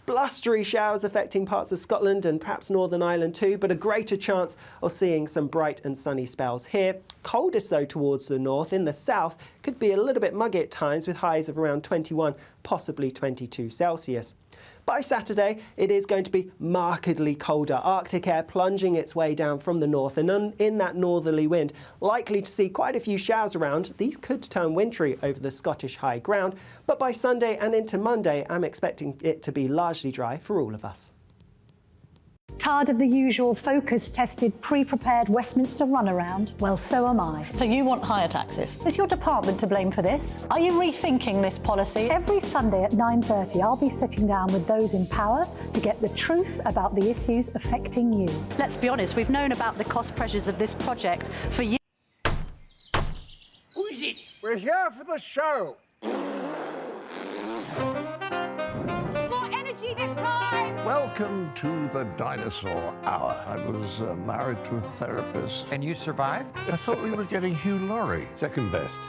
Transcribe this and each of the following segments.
Blustery showers affecting parts of Scotland and perhaps Northern Ireland too, but a greater chance of seeing some bright and sunny spells here. Coldest though towards the north. In the south could be a little bit muggy at times with highs of around 21, possibly 22 Celsius. By Saturday, it is going to be markedly colder. Arctic air plunging its way down from the north, and in that northerly wind, likely to see quite a few showers around. These could turn wintry over the Scottish high ground, but by Sunday and into Monday, I'm expecting it to be largely dry for all of us. Tired of the usual focus-tested, pre-prepared Westminster runaround? Well, so am I. So you want higher taxes? Is your department to blame for this? Are you rethinking this policy? Every Sunday at 9:30, I'll be sitting down with those in power to get the truth about the issues affecting you. Let's be honest, we've known about the cost pressures of this project for years. Who is it? We're here for the show. More energy this time! Welcome to the Dinosaur Hour. I was married to a therapist. And you survived? I thought we were getting Hugh Laurie. Second best.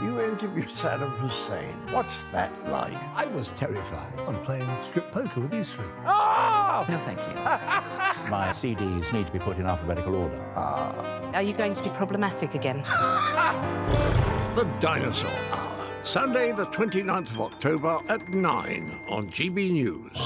You interviewed Saddam Hussein. What's that like? I was terrified. I'm playing strip poker with these three. Oh! No, thank you. My CDs need to be put in alphabetical order. Are you going to be problematic again? The Dinosaur Hour. Sunday, the 29th of October at 9 on GB News.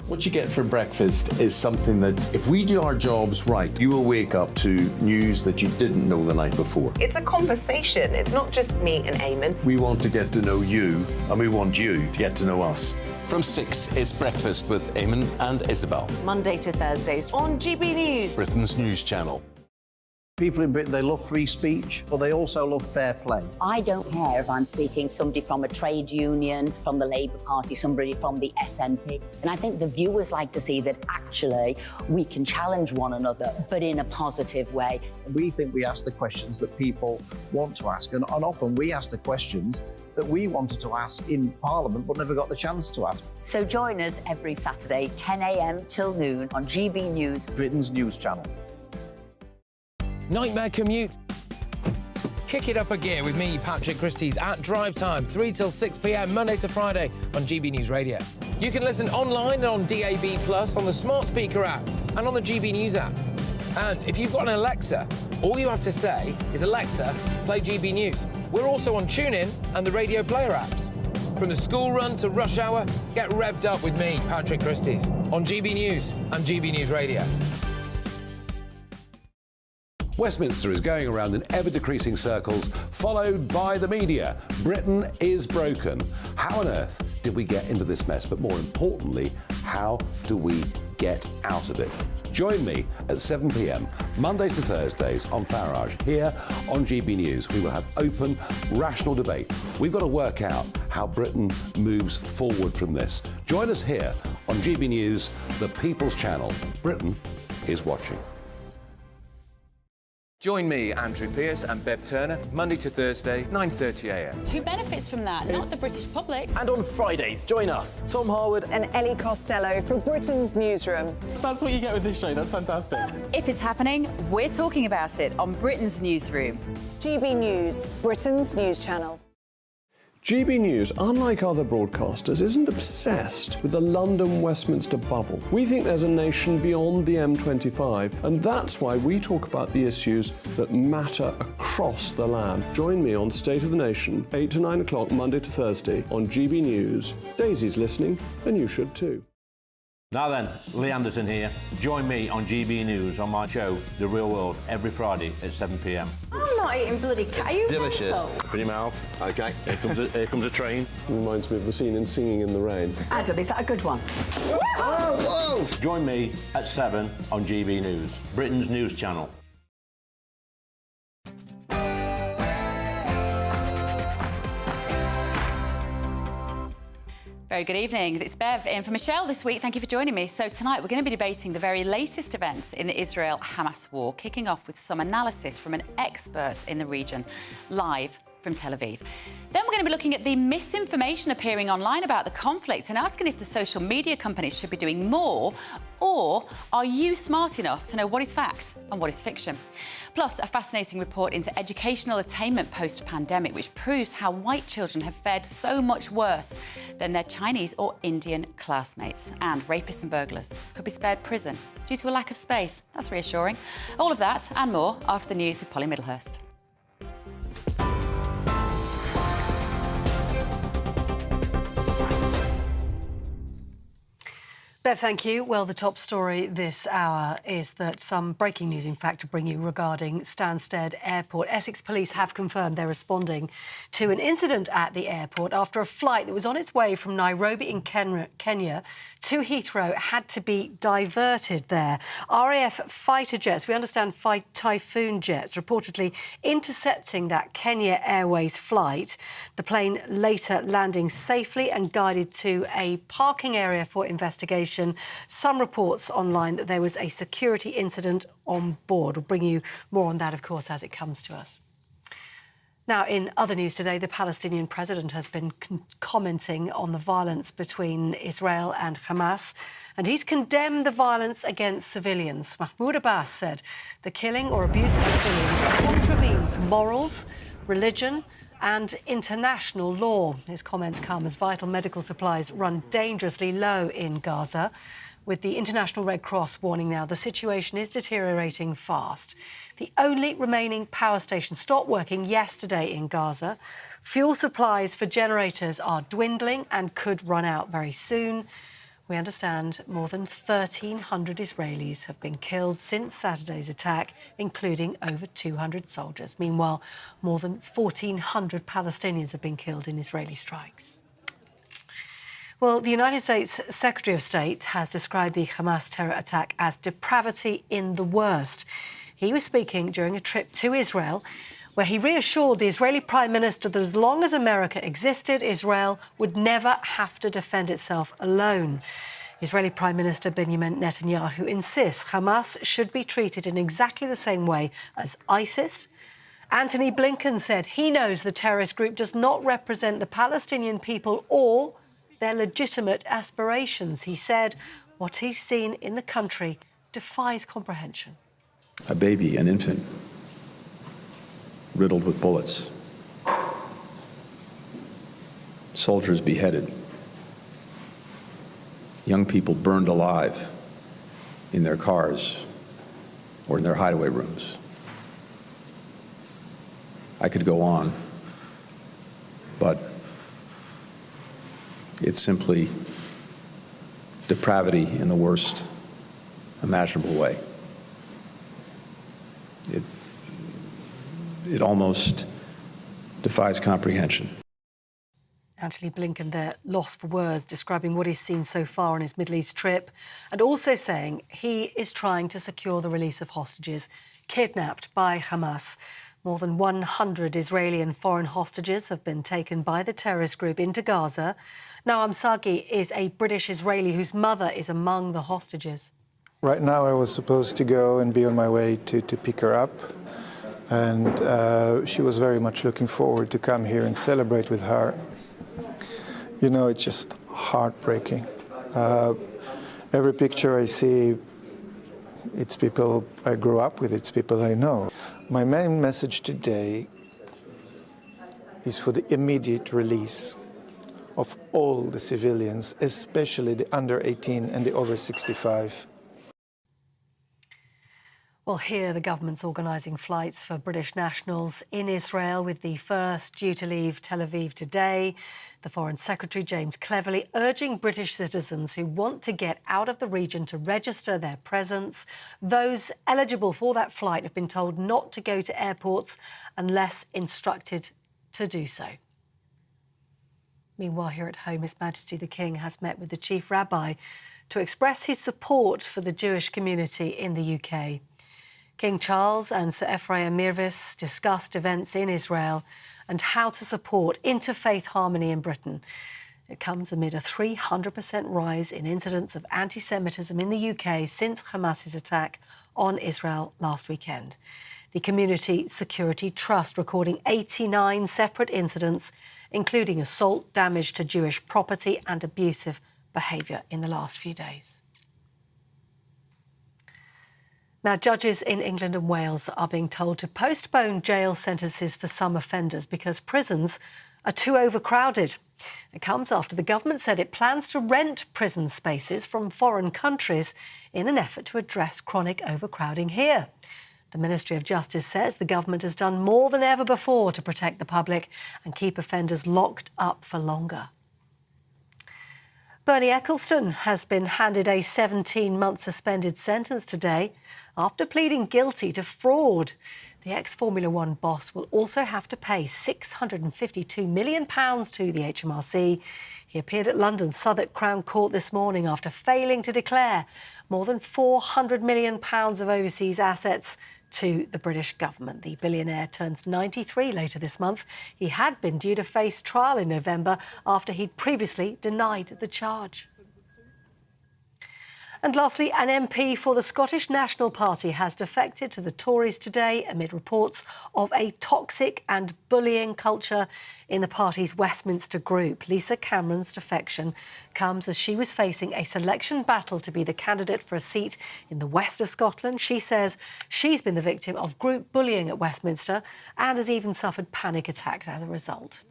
What you get for breakfast is something that, if we do our jobs right, you will wake up to news that you didn't know the night before. It's a conversation. It's not just me and Eamon. We want to get to know you, and we want you to get to know us. From 6, it's Breakfast with Eamon and Isabel. Monday to Thursdays on GB News. Britain's news channel. People in Britain, they love free speech, but they also love fair play. I don't care if I'm speaking somebody from a trade union, from the Labour Party, somebody from the SNP. And I think the viewers like to see that actually we can challenge one another, but in a positive way. We think we ask the questions that people want to ask, and often we ask the questions that we wanted to ask in Parliament but never got the chance to ask. So join us every Saturday, 10 a.m. till noon on GB News, Britain's news channel. Nightmare commute. Kick it up a gear with me, Patrick Christie's, at drive time, 3 till 6 p.m, Monday to Friday on GB News Radio. You can listen online and on DAB+, on the smart speaker app, and on the GB News app. And if you've got an Alexa, all you have to say is, Alexa, play GB News. We're also on TuneIn and the Radio Player apps. From the school run to rush hour, get revved up with me, Patrick Christie's, on GB News and GB News Radio. Westminster is going around in ever-decreasing circles, followed by the media. Britain is broken. How on earth did we get into this mess? But more importantly, how do we get out of it? Join me at 7 p.m, Mondays to Thursdays on Farage, here on GB News. We will have open, rational debate. We've got to work out how Britain moves forward from this. Join us here on GB News, the People's Channel. Britain is watching. Join me, Andrew Pearce and Bev Turner, Monday to Thursday, 9:30 a.m. Who benefits from that? Not the British public. And on Fridays, join us, Tom Harwood and Ellie Costello from Britain's Newsroom. That's what you get with this show. That's fantastic. If it's happening, we're talking about it on Britain's Newsroom. GB News, Britain's news channel. GB News, unlike other broadcasters, isn't obsessed with the London-Westminster bubble. We think there's a nation beyond the M25, and that's why we talk about the issues that matter across the land. Join me on State of the Nation, 8 to 9 o'clock, Monday to Thursday, on GB News. Daisy's listening, and you should too. Now then, Lee Anderson here. Join me on GB News on my show, The Real World, every Friday at 7 p.m. I'm not eating bloody cat. Are you Delicious. mental? Open your mouth. OK, here comes a train. Reminds me of the scene in Singing in the Rain. Adam, is that a good one? Whoa! Join me at 7 on GB News, Britain's news channel. Very good evening. It's Bev in for Michelle this week. Thank you for joining me. So tonight we're going to be debating the very latest events in the Israel-Hamas war, kicking off with some analysis from an expert in the region, live from Tel Aviv. Then we're going to be looking at the misinformation appearing online about the conflict and asking if the social media companies should be doing more, or are you smart enough to know what is fact and what is fiction? Plus, a fascinating report into educational attainment post-pandemic, which proves how white children have fared so much worse than their Chinese or Indian classmates. And rapists and burglars could be spared prison due to a lack of space. That's reassuring. All of that and more after the news with Polly Middlehurst. Bev, thank you. Well, the top story this hour is that some breaking news, in fact, to bring you regarding Stansted Airport. Essex police have confirmed they're responding to an incident at the airport after a flight that was on its way from Nairobi in Kenya to Heathrow had to be diverted there. RAF fighter jets, we understand Typhoon jets, reportedly intercepting that Kenya Airways flight. The plane later landing safely and guided to a parking area for investigation. Some reports online that there was a security incident on board. We'll bring you more on that, of course, as it comes to us. Now, in other news today, the Palestinian president has been commenting on the violence between Israel and Hamas, and he's condemned the violence against civilians. Mahmoud Abbas said the killing or abuse of civilians contravenes morals, religion and international law. His comments come as vital medical supplies run dangerously low in Gaza, with the International Red Cross warning now the situation is deteriorating fast. The only remaining power station stopped working yesterday in Gaza. Fuel supplies for generators are dwindling and could run out very soon. We understand more than 1,300 Israelis have been killed since Saturday's attack, including over 200 soldiers. Meanwhile, more than 1,400 Palestinians have been killed in Israeli strikes. Well, the United States Secretary of State has described the Hamas terror attack as depravity in the worst. He was speaking during a trip to Israel, where he reassured the Israeli Prime Minister that as long as America existed, Israel would never have to defend itself alone. Israeli Prime Minister Benjamin Netanyahu insists Hamas should be treated in exactly the same way as ISIS. Anthony Blinken said he knows the terrorist group does not represent the Palestinian people or their legitimate aspirations. He said what he's seen in the country defies comprehension. A baby, an infant, riddled with bullets, soldiers beheaded, young people burned alive in their cars or in their hideaway rooms. I could go on, but it's simply depravity in the worst imaginable way. It almost defies comprehension. Anthony Blinken there, lost for words, describing what he's seen so far on his Middle East trip, and also saying he is trying to secure the release of hostages kidnapped by Hamas. More than 100 Israeli and foreign hostages have been taken by the terrorist group into Gaza. Now, Sagi is a British Israeli whose mother is among the hostages. Right now, I was supposed to go and be on my way to pick her up. And she was very much looking forward to come here and celebrate with her. You know, it's just heartbreaking. Every picture I see, it's people I grew up with, it's people I know. My main message today is for the immediate release of all the civilians, especially the under 18 and the over 65. Well, here the government's organising flights for British nationals in Israel, with the first due to leave Tel Aviv today. The Foreign Secretary, James Cleverly, urging British citizens who want to get out of the region to register their presence. Those eligible for that flight have been told not to go to airports unless instructed to do so. Meanwhile, here at home, His Majesty the King has met with the Chief Rabbi to express his support for the Jewish community in the UK. King Charles and Sir Ephraim Mirvis discussed events in Israel and how to support interfaith harmony in Britain. It comes amid a 300% rise in incidents of anti-Semitism in the UK since Hamas's attack on Israel last weekend. The Community Security Trust recording 89 separate incidents, including assault, damage to Jewish property and abusive behaviour in the last few days. Now, judges in England and Wales are being told to postpone jail sentences for some offenders because prisons are too overcrowded. It comes after the government said it plans to rent prison spaces from foreign countries in an effort to address chronic overcrowding here. The Ministry of Justice says the government has done more than ever before to protect the public and keep offenders locked up for longer. Bernie Ecclestone has been handed a 17-month suspended sentence today after pleading guilty to fraud. The ex-Formula One boss will also have to pay £652 million to the HMRC. He appeared at London's Southwark Crown Court this morning after failing to declare more than £400 million of overseas assets to the British government. The billionaire turns 93 later this month. He had been due to face trial in November after he'd previously denied the charge. And lastly, an MP for the Scottish National Party has defected to the Tories today amid reports of a toxic and bullying culture in the party's Westminster group. Lisa Cameron's defection comes as she was facing a selection battle to be the candidate for a seat in the west of Scotland. She says she's been the victim of group bullying at Westminster and has even suffered panic attacks as a result.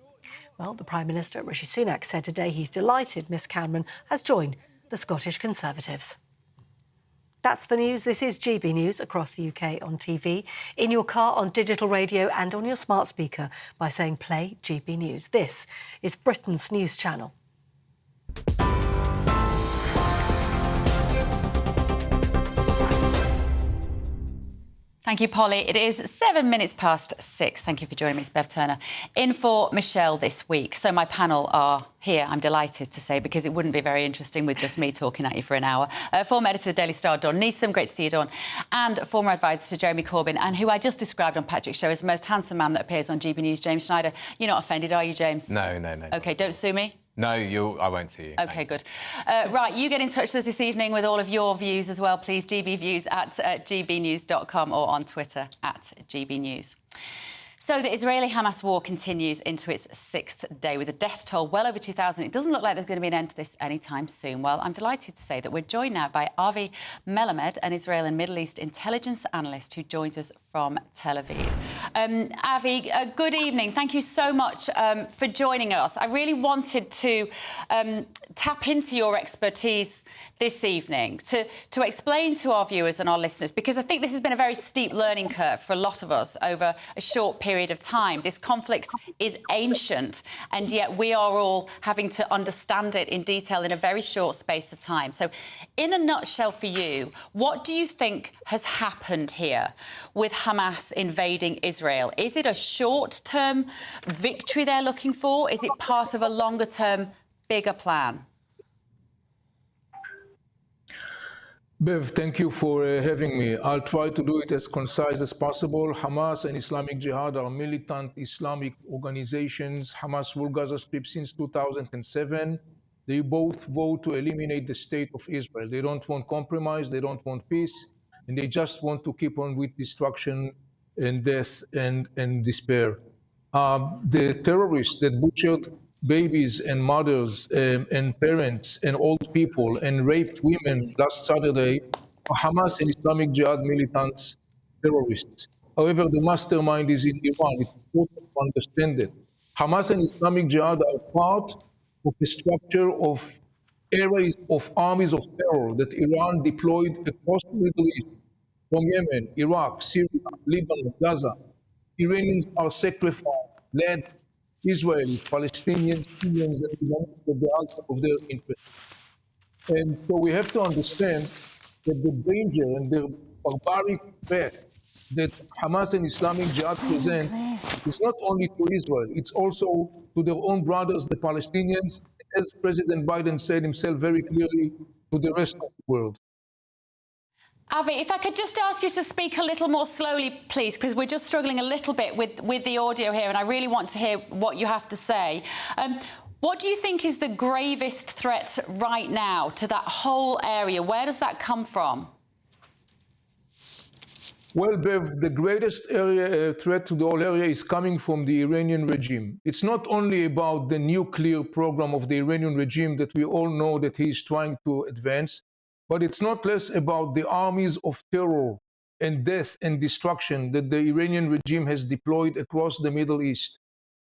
Well, the Prime Minister, Rishi Sunak, said today he's delighted Miss Cameron has joined the Scottish Conservatives. That's the news. This is GB News across the UK on TV, in your car, on digital radio and on your smart speaker by saying play GB News. This is Britain's news channel. Thank you, Polly. It is 7 minutes past 6. Thank you for joining me, it's Bev Turner, in for Michelle this week. So my panel are here, I'm delighted to say, because it wouldn't be very interesting with just me talking at you for an hour. Former editor of the Daily Star, Dawn Neeson, great to see you, Dawn, and former advisor to Jeremy Corbyn, and who I just described on Patrick's show as the most handsome man that appears on GB News, James Schneider. You're not offended, are you, James? No. OK, don't sue me. No, I won't see you. OK, good. Right, you get in touch with us this evening with all of your views as well, please. GBviews at gbnews.com or on Twitter at gbnews. So the Israeli-Hamas war continues into its 6th day with a death toll well over 2,000. It doesn't look like there's going to be an end to this anytime soon. Well, I'm delighted to say that we're joined now by Avi Melamed, an Israel and Middle East intelligence analyst who joins us from Tel Aviv. Avi, good evening. Thank you so much for joining us. I really wanted to tap into your expertise this evening to explain to our viewers and our listeners, because I think this has been a very steep learning curve for a lot of us over a short period of time. This conflict is ancient, and yet we are all having to understand it in detail in a very short space of time. So, in a nutshell for you, what do you think has happened here with Hamas invading Israel? Is it a short-term victory they're looking for? Is it part of a longer-term, bigger plan? Bev, thank you for having me. I'll try to do it as concise as possible. Hamas and Islamic Jihad are militant Islamic organizations. Hamas ruled Gaza Strip since 2007. They both vote to eliminate the state of Israel. They don't want compromise, they don't want peace, and they just want to keep on with destruction and death and despair. The terrorists that butchered babies and mothers and parents and old people and raped women last Saturday are Hamas and Islamic Jihad militants, terrorists. However, the mastermind is in Iran. It's important to understand it. Hamas and Islamic Jihad are part of a structure of areas of armies of terror that Iran deployed across the Middle East, from Yemen, Iraq, Syria, Lebanon, Gaza. Iranians are sacrificed, led Israelis, Palestinians, Syrians, and Lebanese at the altar of their interests. And so we have to understand that the danger and the barbaric threat that Hamas and Islamic Jihad present is not only to Israel, it's also to their own brothers, the Palestinians, as President Biden said himself very clearly, to the rest of the world. Avi, if I could just ask you to speak a little more slowly, please, because we're just struggling a little bit with the audio here, and I really want to hear what you have to say. What do you think is the gravest threat right now to that whole area? Where does that come from? Well, Bev, the greatest threat to the whole area is coming from the Iranian regime. It's not only about the nuclear program of the Iranian regime that we all know that he is trying to advance, but it's not less about the armies of terror and death and destruction that the Iranian regime has deployed across the Middle East.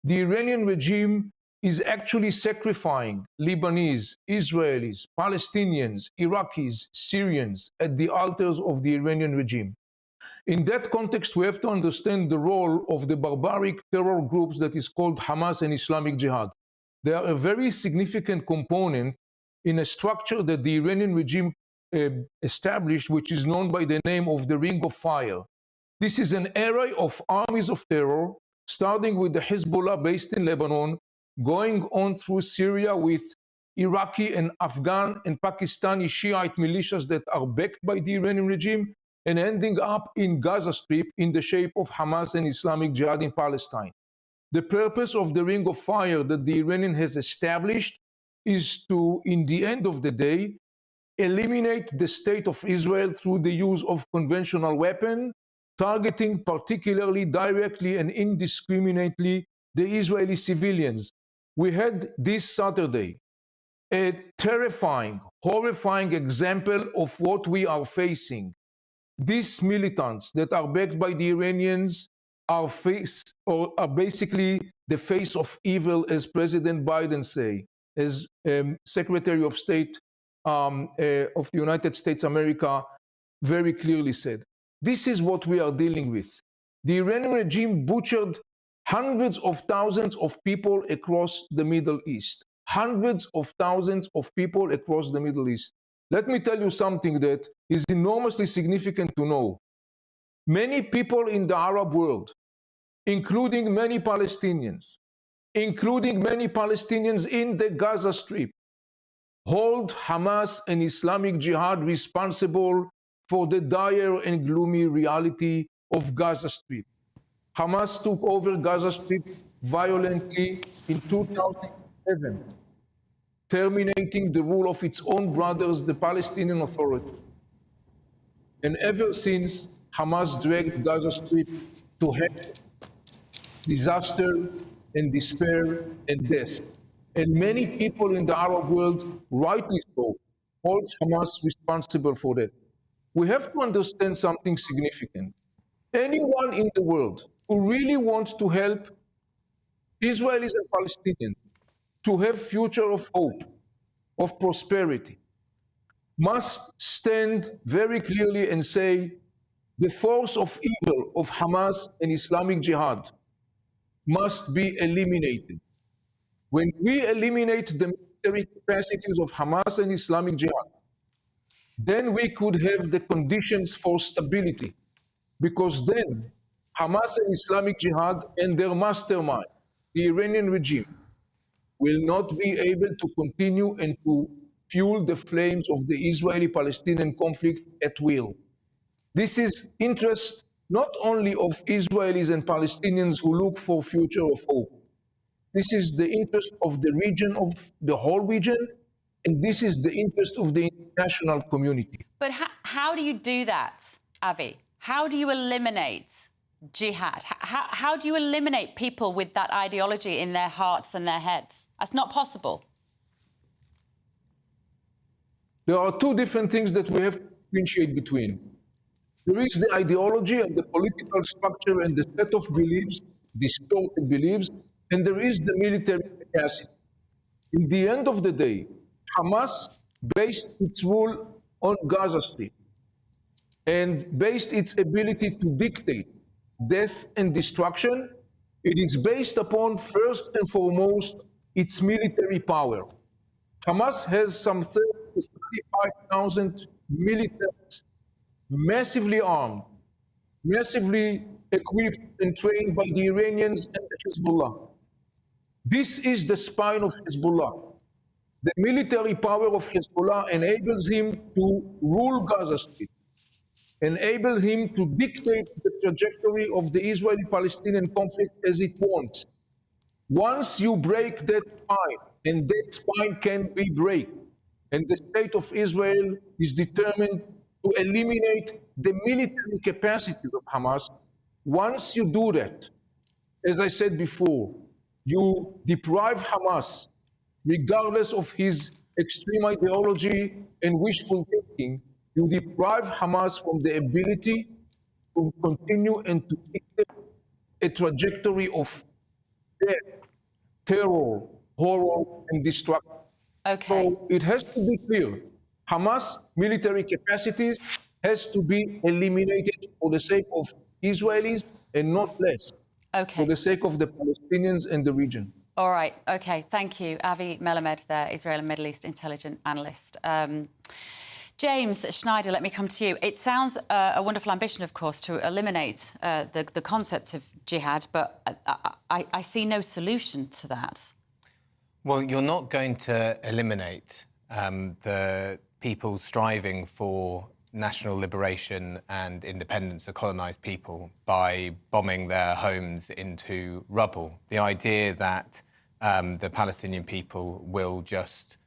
The Iranian regime is actually sacrificing Lebanese, Israelis, Palestinians, Iraqis, Syrians at the altars of the Iranian regime. In that context, we have to understand the role of the barbaric terror groups that is called Hamas and Islamic Jihad. They are a very significant component in a structure that the Iranian regime established, which is known by the name of the Ring of Fire. This is an array of armies of terror, starting with the Hezbollah based in Lebanon, going on through Syria with Iraqi and Afghan and Pakistani Shiite militias that are backed by the Iranian regime, and ending up in Gaza Strip in the shape of Hamas and Islamic Jihad in Palestine. The purpose of the Ring of Fire that the Iranian has established is to, in the end of the day, eliminate the state of Israel through the use of conventional weapons, targeting particularly directly and indiscriminately the Israeli civilians. We had this Saturday a terrifying, horrifying example of what we are facing. These militants that are backed by the Iranians are basically the face of evil, as President Biden say, as Secretary of State of the United States America very clearly said. This is what we are dealing with. The Iranian regime butchered hundreds of thousands of people across the Middle East. Hundreds of thousands of people across the Middle East. Let me tell you something that is enormously significant to know. Many people in the Arab world, including many Palestinians in the Gaza Strip, hold Hamas and Islamic Jihad responsible for the dire and gloomy reality of Gaza Strip. Hamas took over Gaza Strip violently in 2007. Terminating the rule of its own brothers, the Palestinian Authority. And ever since, Hamas dragged Gaza Strip to hell, disaster, and despair, and death. And many people in the Arab world, rightly so, hold Hamas responsible for that. We have to understand something significant. Anyone in the world who really wants to help Israelis and Palestinians to have future of hope, of prosperity, must stand very clearly and say the force of evil of Hamas and Islamic Jihad must be eliminated. When we eliminate the military capacities of Hamas and Islamic Jihad, then we could have the conditions for stability, because then Hamas and Islamic Jihad and their mastermind, the Iranian regime, will not be able to continue and to fuel the flames of the Israeli-Palestinian conflict at will. This is interest not only of Israelis and Palestinians who look for future of hope. This is the interest of the region, of the whole region, and this is the interest of the international community. But how do you do that, Avi? How do you eliminate jihad? How do you eliminate people with that ideology in their hearts and their heads? That's not possible. There are two different things that we have to differentiate between. There is the ideology and the political structure and the set of beliefs, distorted beliefs, and there is the military capacity. In the end of the day, Hamas based its rule on Gaza Strip and based its ability to dictate death and destruction. It is based upon, first and foremost, its military power. Hamas has some 30,000 to 35,000 militants, massively armed, massively equipped and trained by the Iranians and the Hezbollah. This is the spine of Hezbollah. The military power of Hezbollah enables him to rule Gaza Strip, enables him to dictate the trajectory of the Israeli-Palestinian conflict as it wants. Once you break that spine, and that spine can be broken, and the state of Israel is determined to eliminate the military capacities of Hamas. Once you do that, as I said before, you deprive Hamas, regardless of his extreme ideology and wishful thinking, you deprive Hamas from the ability to continue and to keep a trajectory of death, terror, horror, and destruction. Okay. So it has to be clear. Hamas military capacities has to be eliminated for the sake of Israelis and not less. Okay. For the sake of the Palestinians and the region. All right. Okay. Thank you. Avi Melamed there, Israel and Middle East intelligence analyst. James Schneider, let me come to you. It sounds a wonderful ambition, of course, to eliminate the concept of jihad, but I see no solution to that. Well, you're not going to eliminate the people striving for national liberation and independence of colonised people by bombing their homes into rubble. The idea that the Palestinian people will just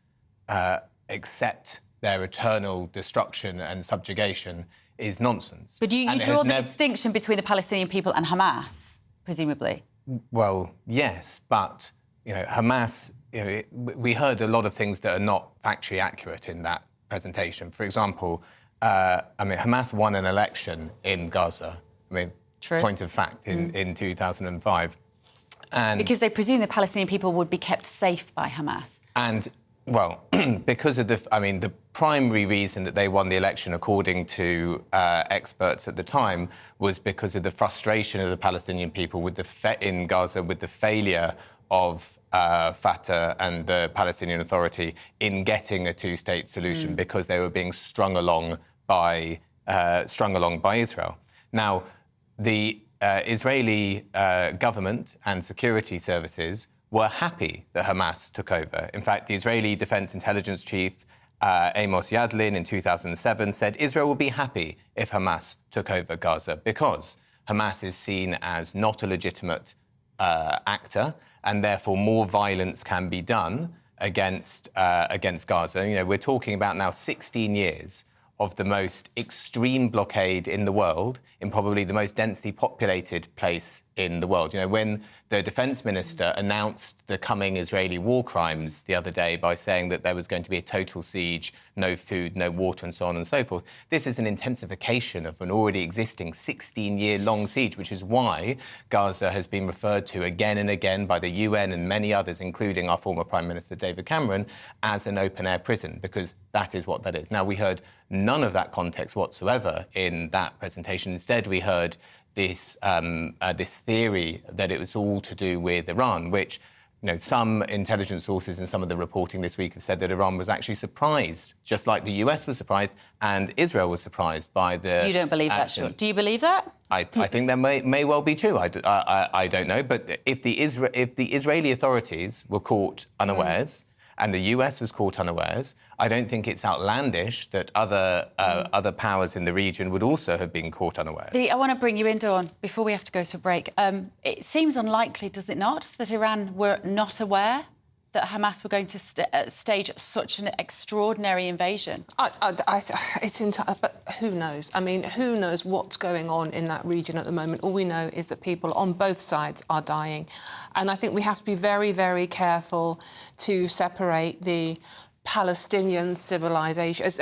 accept their eternal destruction and subjugation is nonsense. But you draw the distinction between the Palestinian people and Hamas, presumably? Well, yes, but Hamas, we heard a lot of things that are not factually accurate in that presentation. For example, Hamas won an election in Gaza. True. Point of fact, in 2005. And because they presume the Palestinian people would be kept safe by Hamas. And, well, because of the primary reason that they won the election, according to experts at the time, was because of the frustration of the Palestinian people in Gaza with the failure of Fatah and the Palestinian Authority in getting a two-state solution because they were being strung along by Israel. Now, the Israeli government and security services were happy that Hamas took over. In fact, the Israeli Defense Intelligence Chief Amos Yadlin in 2007 said Israel would be happy if Hamas took over Gaza because Hamas is seen as not a legitimate actor, and therefore more violence can be done against Gaza. We're talking about now 16 years of the most extreme blockade in the world, in probably the most densely populated place in the world. When the defense minister announced the coming Israeli war crimes the other day by saying that there was going to be a total siege, no food, no water, and so on and so forth, this is an intensification of an already existing 16-year-long siege, which is why Gaza has been referred to again and again by the UN and many others, including our former Prime Minister David Cameron, as an open-air prison, because that is what that is. Now, we heard none of that context whatsoever in that presentation. Instead, we heard this theory that it was all to do with Iran, which some intelligence sources and some of the reporting this week have said that Iran was actually surprised, just like the US was surprised and Israel was surprised by the. You don't believe that, sure? Do you believe that? I think that may well be true. I don't know, but if the Israeli authorities were caught unawares. And the US was caught unawares, I don't think it's outlandish that other powers in the region would also have been caught unawares. I want to bring you in, Dawn, before we have to go to a break. It seems unlikely, does it not, that Iran were not aware that Hamas were going to stage such an extraordinary invasion? But who knows? Who knows what's going on in that region at the moment? All we know is that people on both sides are dying. And I think we have to be very, very careful to separate the Palestinian civilization,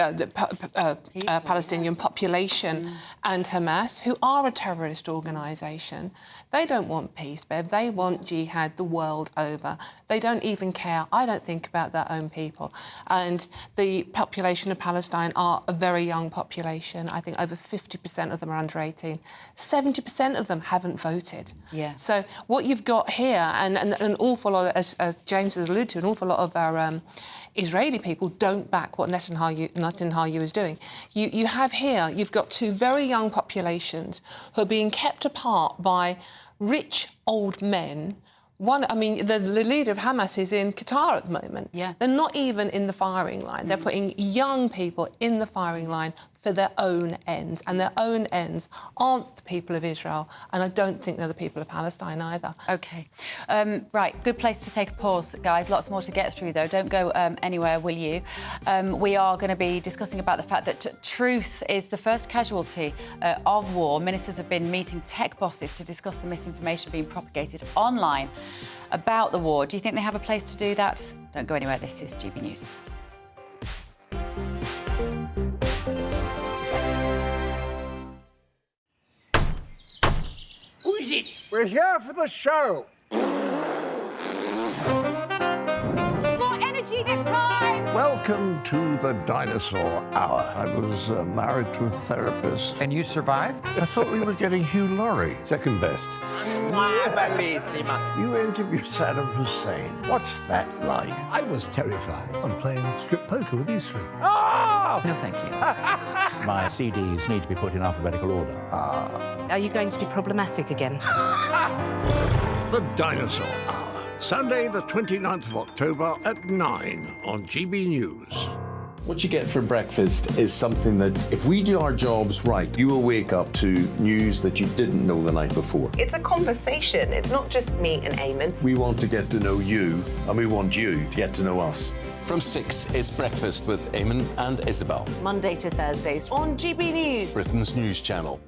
Palestinian population and Hamas, who are a terrorist organisation. They don't want peace, Bev. They want jihad the world over. They don't even care, I don't think, about their own people. And the population of Palestine are a very young population. I think over 50% of them are under 18. 70% of them haven't voted. Yeah. So what you've got here, and an awful lot, as James has alluded to, an awful lot of our Israeli people don't back what Netanyahu is doing. You have here, you've got two very young populations who are being kept apart by rich old men. The leader of Hamas is in Qatar at the moment. Yeah. They're not even in the firing line. They're putting young people in the firing line for their own ends, and their own ends aren't the people of Israel, and I don't think they're the people of Palestine either. OK. Right, good place to take a pause, guys. Lots more to get through, though. Don't go anywhere, will you? We are going to be discussing about the fact that truth is the first casualty of war. Ministers have been meeting tech bosses to discuss the misinformation being propagated online about the war. Do you think they have a place to do that? Don't go anywhere. This is GB News. Who is it? We're here for the show. More energy this time! Welcome to the Dinosaur Hour. I was married to a therapist. And you survived? I thought we were getting Hugh Laurie. Second best. You interviewed Saddam Hussein. What's that like? I was terrified. I'm playing strip poker with these three. Oh! No, thank you. My CDs need to be put in alphabetical order. Are you going to be problematic again? The Dinosaur Hour. Sunday, the 29th of October at 9 on GB News. What you get for breakfast is something that, if we do our jobs right, you will wake up to news that you didn't know the night before. It's a conversation. It's not just me and Eamon. We want to get to know you, and we want you to get to know us. From 6, it's Breakfast with Eamon and Isabel. Monday to Thursdays on GB News. Britain's news channel.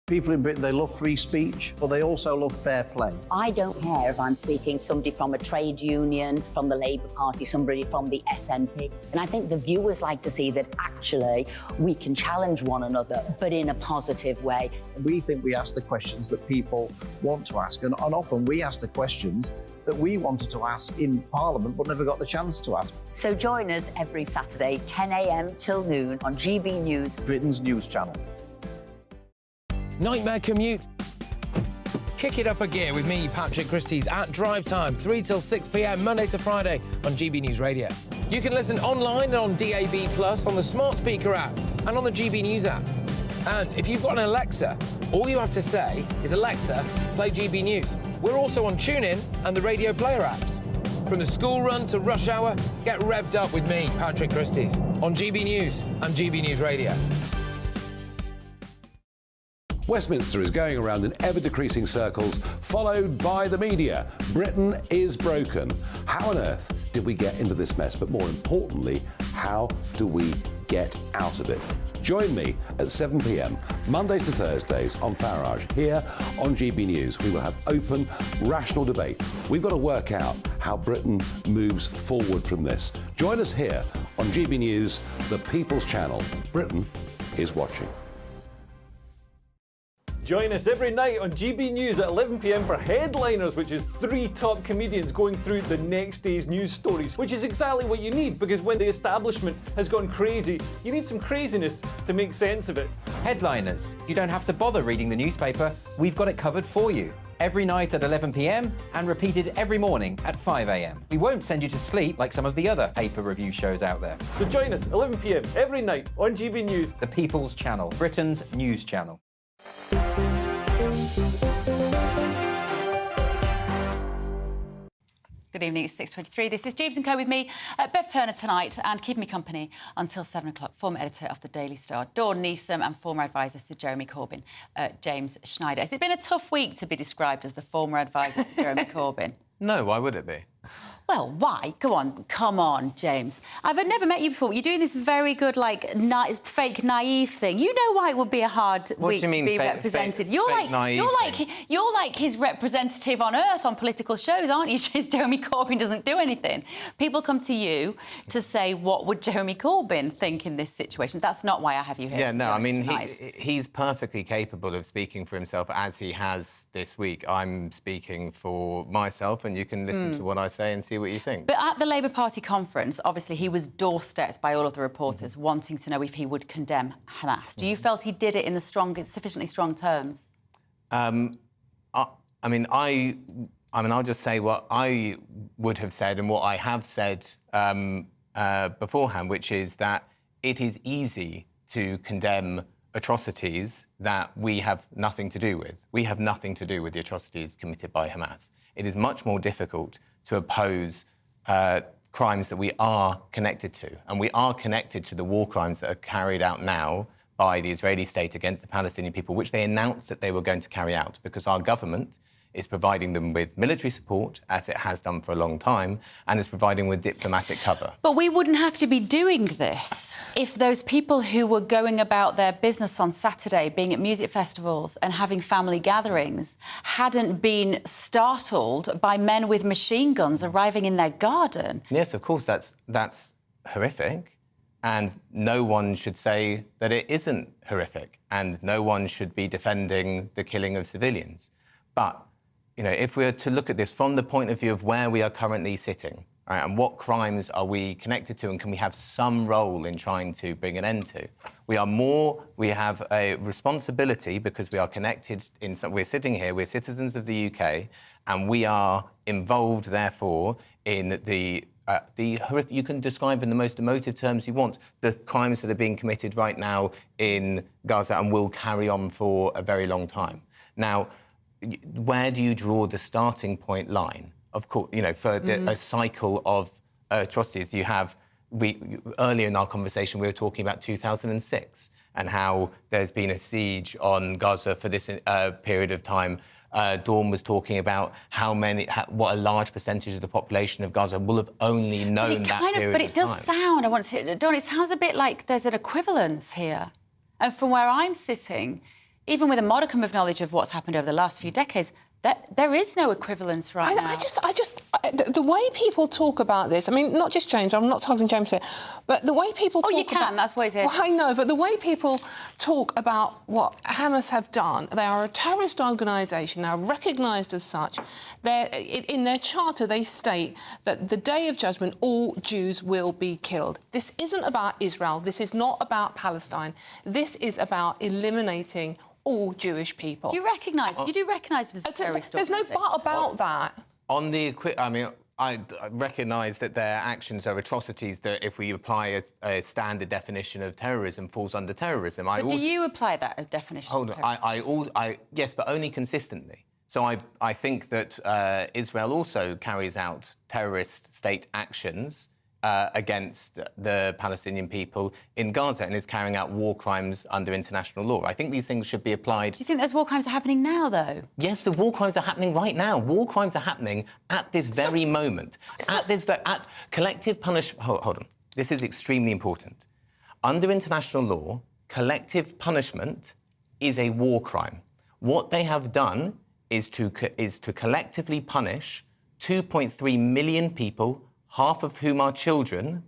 People in Britain, they love free speech, but they also love fair play. I don't care if I'm speaking somebody from a trade union, from the Labour Party, somebody from the SNP. And I think the viewers like to see that actually we can challenge one another, but in a positive way. We think we ask the questions that people want to ask, and often we ask the questions that we wanted to ask in Parliament but never got the chance to ask. So join us every Saturday, 10 a.m. till noon on GB News, Britain's news channel. Nightmare commute. Kick it up a gear with me, Patrick Christie's, at drive time, 3 till 6 p.m, Monday to Friday on GB News Radio. You can listen online and on DAB+, on the smart speaker app and on the GB News app. And if you've got an Alexa, all you have to say is, Alexa, play GB News. We're also on TuneIn and the Radio Player apps. From the school run to rush hour, get revved up with me, Patrick Christie's, on GB News and GB News Radio. Westminster is going around in ever-decreasing circles, followed by the media. Britain is broken. How on earth did we get into this mess? But more importantly, how do we get out of it? Join me at 7 p.m, Mondays to Thursdays on Farage, here on GB News. We will have open, rational debate. We've got to work out how Britain moves forward from this. Join us here on GB News, the People's Channel. Britain is watching. Join us every night on GB News at 11 p.m. for Headliners, which is 3 top comedians going through the next day's news stories, which is exactly what you need, because when the establishment has gone crazy, you need some craziness to make sense of it. Headliners. You don't have to bother reading the newspaper. We've got it covered for you. Every night at 11 p.m. and repeated every morning at 5 a.m. We won't send you to sleep like some of the other paper review shows out there. So join us 11 p.m. every night on GB News. The People's Channel, Britain's news channel. Good evening, it's 6:23. This is Dewbs & Co with me, Bev Turner tonight, and keeping me company until 7 o'clock, former editor of the Daily Star, Dawn Neeson, and former advisor to Jeremy Corbyn, James Schneider. Has it been a tough week to be described as the former advisor to Jeremy Corbyn? No, why would it be? Well, why? Go on, come on, James. I've never met you before. You're doing this very good, like, fake naive thing. You know why it would be a hard week to be represented. You're like his representative on Earth on political shows, aren't you? Just Jeremy Corbyn doesn't do anything. People come to you to say, what would Jeremy Corbyn think in this situation? That's not why I have you here. Yeah, no, I mean, he's perfectly capable of speaking for himself, as he has this week. I'm speaking for myself, and you can listen to what I say and see what you think. But at the Labour Party conference, obviously, he was doorstepped by all of the reporters wanting to know if he would condemn Hamas. Do you felt he did it in the sufficiently strong terms? I'll just say what I would have said and what I have said beforehand, which is that it is easy to condemn atrocities that we have nothing to do with. We have nothing to do with the atrocities committed by Hamas. It is much more difficult to oppose crimes that we are connected to. And we are connected to the war crimes that are carried out now by the Israeli state against the Palestinian people, which they announced that they were going to carry out, because our government is providing them with military support, as it has done for a long time, and is providing with diplomatic cover. But we wouldn't have to be doing this if those people who were going about their business on Saturday, being at music festivals and having family gatherings, hadn't been startled by men with machine guns arriving in their garden. Yes, of course, that's horrific. And no one should say that it isn't horrific. And no one should be defending the killing of civilians. But, you know, if we were to look at this from the point of view of where we are currently sitting, right, and what crimes are we connected to and can we have some role in trying to bring an end to, we have a responsibility because we are connected we're sitting here, we're citizens of the UK, and we are involved, therefore, in the horrific, you can describe in the most emotive terms you want, the crimes that are being committed right now in Gaza and will carry on for a very long time. Now, where do you draw the starting point line? Of course, you know, for a cycle of atrocities, earlier in our conversation, we were talking about 2006 and how there's been a siege on Gaza for this period of time. Dawn was talking about what a large percentage of the population of Gaza will have only known that period of time. But it does sound, Dawn, it sounds a bit like there's an equivalence here. And from where I'm sitting, even with a modicum of knowledge of what's happened over the last few decades, there is no equivalence right now. The way people talk about this, I mean, not just James, I'm not talking James here, but the way people talk you can, that's why he's here. Well, I know, but the way people talk about what Hamas have done, they are a terrorist organisation, they are recognised as such. In their charter, they state that the day of judgment, all Jews will be killed. This isn't about Israel, this is not about Palestine, this is about eliminating all Jewish people. Do you recognise them as a terrorist There's no but about that. I recognise that their actions are atrocities that, if we apply a standard definition of terrorism, falls under terrorism. But do you apply that as definition of terrorism? Yes, but only consistently. So I think that Israel also carries out terrorist state actions against the Palestinian people in Gaza and is carrying out war crimes under international law. I think these things should be applied. Do you think those war crimes are happening now, though? Yes, the war crimes are happening right now. War crimes are happening at this very moment. At collective punishment... Hold on. This is extremely important. Under international law, collective punishment is a war crime. What they have done is to collectively punish 2.3 million people, half of whom are children,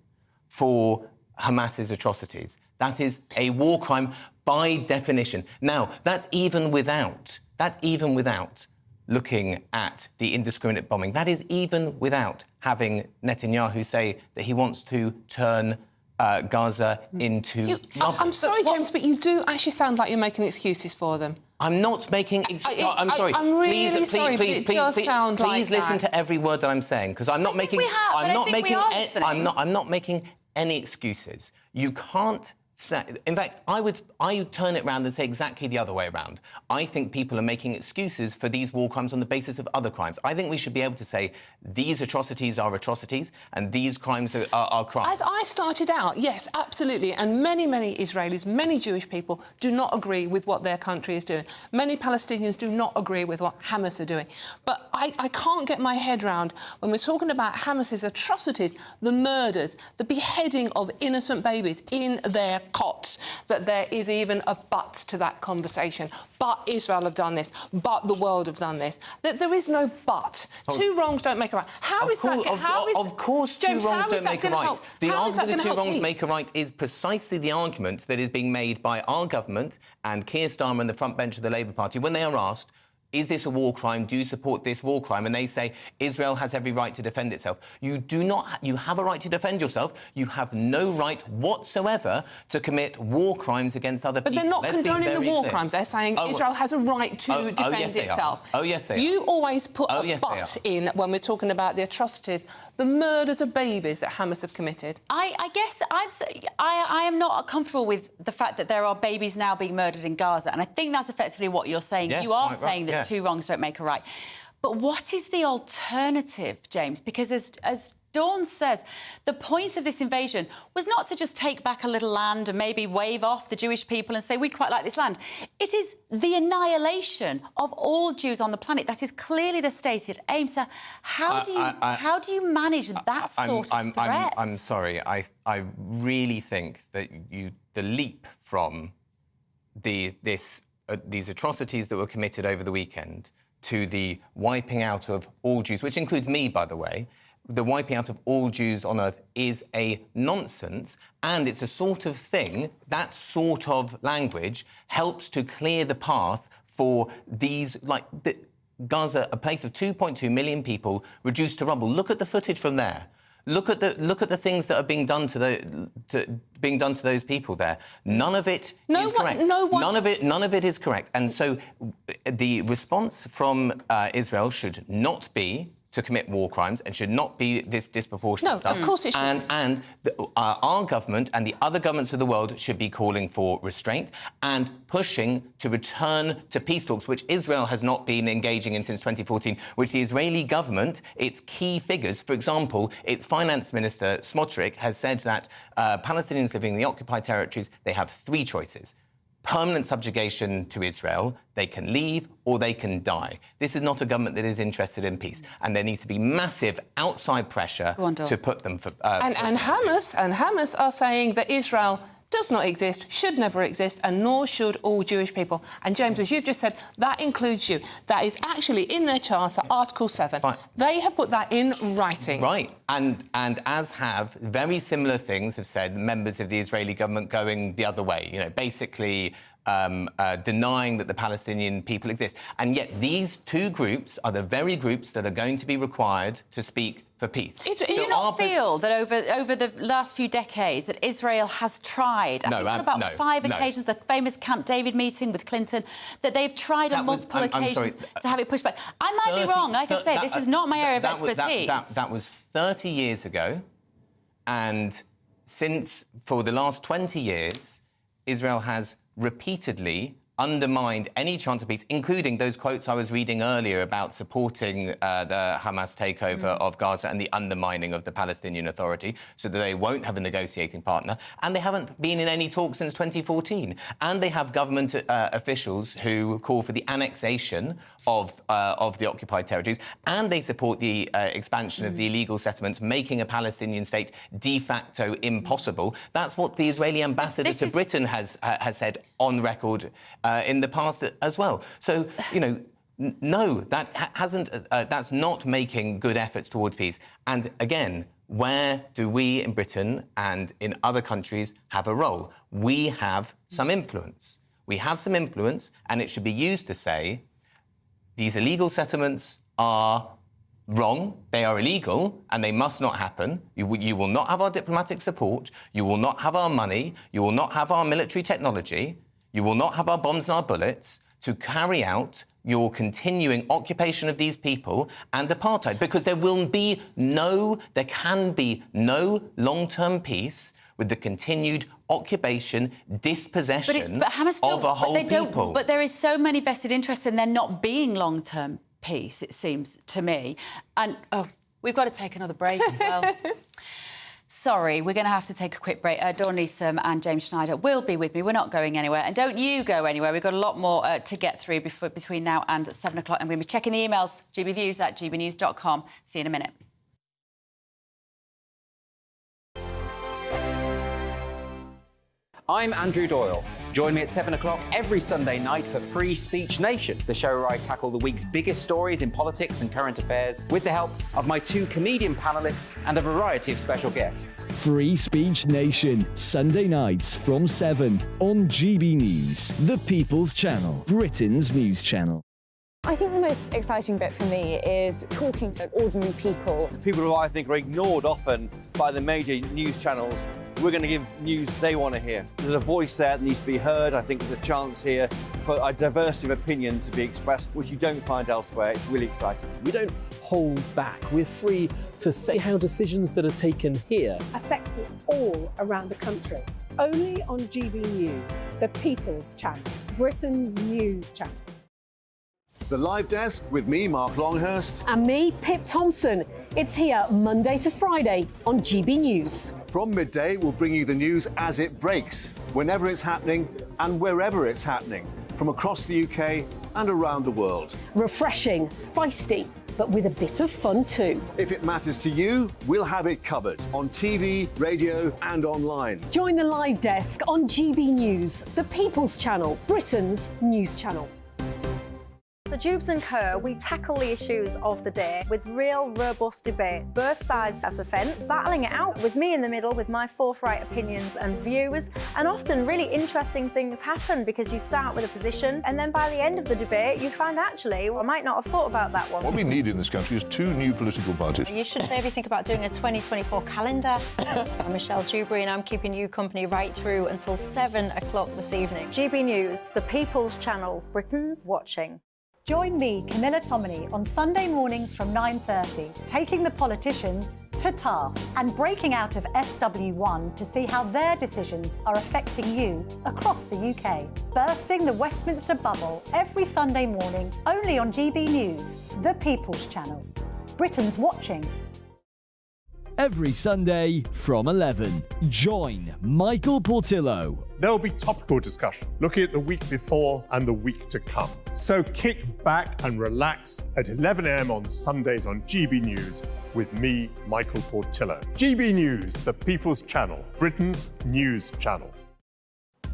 for Hamas's atrocities. That is a war crime by definition. Now, that's even without looking at the indiscriminate bombing. That is even without having Netanyahu say that he wants to turn Gaza into... I'm sorry, James, but you do actually sound like you're making excuses for them. I'm not making... I'm sorry. I'm really sorry, but it does sound like that. Please listen to every word that I'm saying, because I'm not making... I'm not making any excuses. You can't say... In fact, I would turn it around and say exactly the other way around. I think people are making excuses for these war crimes on the basis of other crimes. I think we should be able to say these atrocities are atrocities and these crimes are crimes. As I started out, yes, absolutely, and many Israelis, many Jewish people do not agree with what their country is doing. Many Palestinians do not agree with what Hamas are doing. But I can't get my head round, when we're talking about Hamas's atrocities, the murders, the beheading of innocent babies in their cots, that there is even a but to that conversation. But Israel have done this, but the world have done this. There is no but. Two wrongs don't make a right. Of course, two wrongs don't make a right. The argument that two wrongs make a right is precisely the argument that is being made by our government and Keir Starmer and the front bench of the Labour Party when they are asked, is this a war crime? Do you support this war crime? And they say Israel has every right to defend itself. You do not. You have a right to defend yourself. You have no right whatsoever to commit war crimes against other people. But they're not condoning the war crimes. They're saying Israel has a right to defend itself. Oh, yes, they are. You always put a but in when we're talking about the atrocities, the murders of babies that Hamas have committed. I guess I am not comfortable with the fact that there are babies now being murdered in Gaza, and I think that's effectively what you're saying. Yes, you are saying that two wrongs don't make a right. But what is the alternative, James? Because as Dawn says the point of this invasion was not to just take back a little land and maybe wave off the Jewish people and say, we'd quite like this land. It is the annihilation of all Jews on the planet. That is clearly the stated aim. So how do you manage that sort of threat? I'm sorry. I really think that the leap from these atrocities that were committed over the weekend to the wiping out of all Jews, which includes me, by the way, the wiping out of all Jews on earth is a nonsense, and it's a sort of thing, that sort of language helps to clear the path for these, Gaza, a place of 2.2 million people reduced to rubble. Look at the footage from there. Look at the things that are being done to those people there. None of it is correct. None of it is correct. And so the response from Israel should not be to commit war crimes and should not be this disproportionate stuff. Of course it should. And our government and the other governments of the world should be calling for restraint and pushing to return to peace talks, which Israel has not been engaging in since 2014, which the Israeli government, its key figures, for example, its finance minister, Smotrich, has said that Palestinians living in the occupied territories, they have three choices. Permanent subjugation to Israel, they can leave or they can die. This is not a government that is interested in peace, and there needs to be massive outside pressure to put them for... And Hamas are saying that Israel does not exist, should never exist, and nor should all Jewish people. And James, as you've just said, that includes you. That is actually in their charter, Article 7. Right. They have put that in writing. Right, and as have very similar things have said members of the Israeli government going the other way, basically denying that the Palestinian people exist. And yet these two groups are the very groups that are going to be required to speak for peace. Do you not feel that over the last few decades that Israel has tried, I think on about 5 occasions, the famous Camp David meeting with Clinton, that they've tried on multiple occasions to have it pushed back? I might be wrong. Like I say, this is not my area of expertise. That was 30 years ago, and for the last 20 years, Israel has repeatedly undermined any chance of peace, including those quotes I was reading earlier about supporting the Hamas takeover of Gaza and the undermining of the Palestinian Authority so that they won't have a negotiating partner. And they haven't been in any talks since 2014. And they have government officials who call for the annexation of the occupied territories, and they support the expansion of the illegal settlements, making a Palestinian state de facto impossible. That's what the Israeli ambassador to Britain has said on record in the past as well. So, no, that's not making good efforts towards peace. And again, where do we in Britain and in other countries have a role? We have some influence. We have some influence, and it should be used to say, these illegal settlements are wrong, they are illegal, and they must not happen. You will not have our diplomatic support, you will not have our money, you will not have our military technology, you will not have our bombs and our bullets to carry out your continuing occupation of these people and apartheid, because there can be no long-term peace with the continued occupation, dispossession of a whole people. But there is so many vested interests in there not being long-term peace, it seems to me. And, we've got to take another break as well. Sorry, we're going to have to take a quick break. Dawn Neeson and James Schneider will be with me. We're not going anywhere. And don't you go anywhere. We've got a lot more to get through between now and 7 o'clock. And we're going to be checking the emails, gbviews@gbnews.com. See you in a minute. I'm Andrew Doyle. Join me at 7 o'clock every Sunday night for Free Speech Nation, the show where I tackle the week's biggest stories in politics and current affairs with the help of my 2 comedian panellists and a variety of special guests. Free Speech Nation, Sunday nights from 7 on GB News, the People's Channel, Britain's news channel. I think the most exciting bit for me is talking to ordinary people. People who I think are ignored often by the major news channels. We're going to give news they want to hear. There's a voice there that needs to be heard. I think there's a chance here for a diversity of opinion to be expressed, which you don't find elsewhere. It's really exciting. We don't hold back. We're free to say how decisions that are taken here affect us all around the country. Only on GB News, the People's Channel, Britain's news channel. The Live Desk with me, Mark Longhurst. And me, Pip Thompson. It's here Monday to Friday on GB News. From midday, we'll bring you the news as it breaks, whenever it's happening and wherever it's happening, from across the UK and around the world. Refreshing, feisty, but with a bit of fun too. If it matters to you, we'll have it covered on TV, radio and online. Join the Live Desk on GB News, the People's Channel, Britain's news channel. So Dewbs and Co, we tackle the issues of the day with real, robust debate, both sides of the fence, battling it out with me in the middle with my forthright opinions and views. And often really interesting things happen because you start with a position and then by the end of the debate you find actually, well, I might not have thought about that one. What we need in this country is 2 new political parties. You should maybe think about doing a 2024 calendar. I'm Michelle Dewberry and I'm keeping you company right through until 7 o'clock this evening. GB News, the People's Channel, Britain's watching. Join me, Camilla Tominey, on Sunday mornings from 9:30, taking the politicians to task and breaking out of SW1 to see how their decisions are affecting you across the UK. Bursting the Westminster bubble every Sunday morning, only on GB News, the People's Channel. Britain's watching. Every Sunday from 11, join Michael Portillo. There will be topical discussion, looking at the week before and the week to come. So kick back and relax at 11 a.m. on Sundays on GB News with me, Michael Portillo. GB News, the People's Channel, Britain's news channel.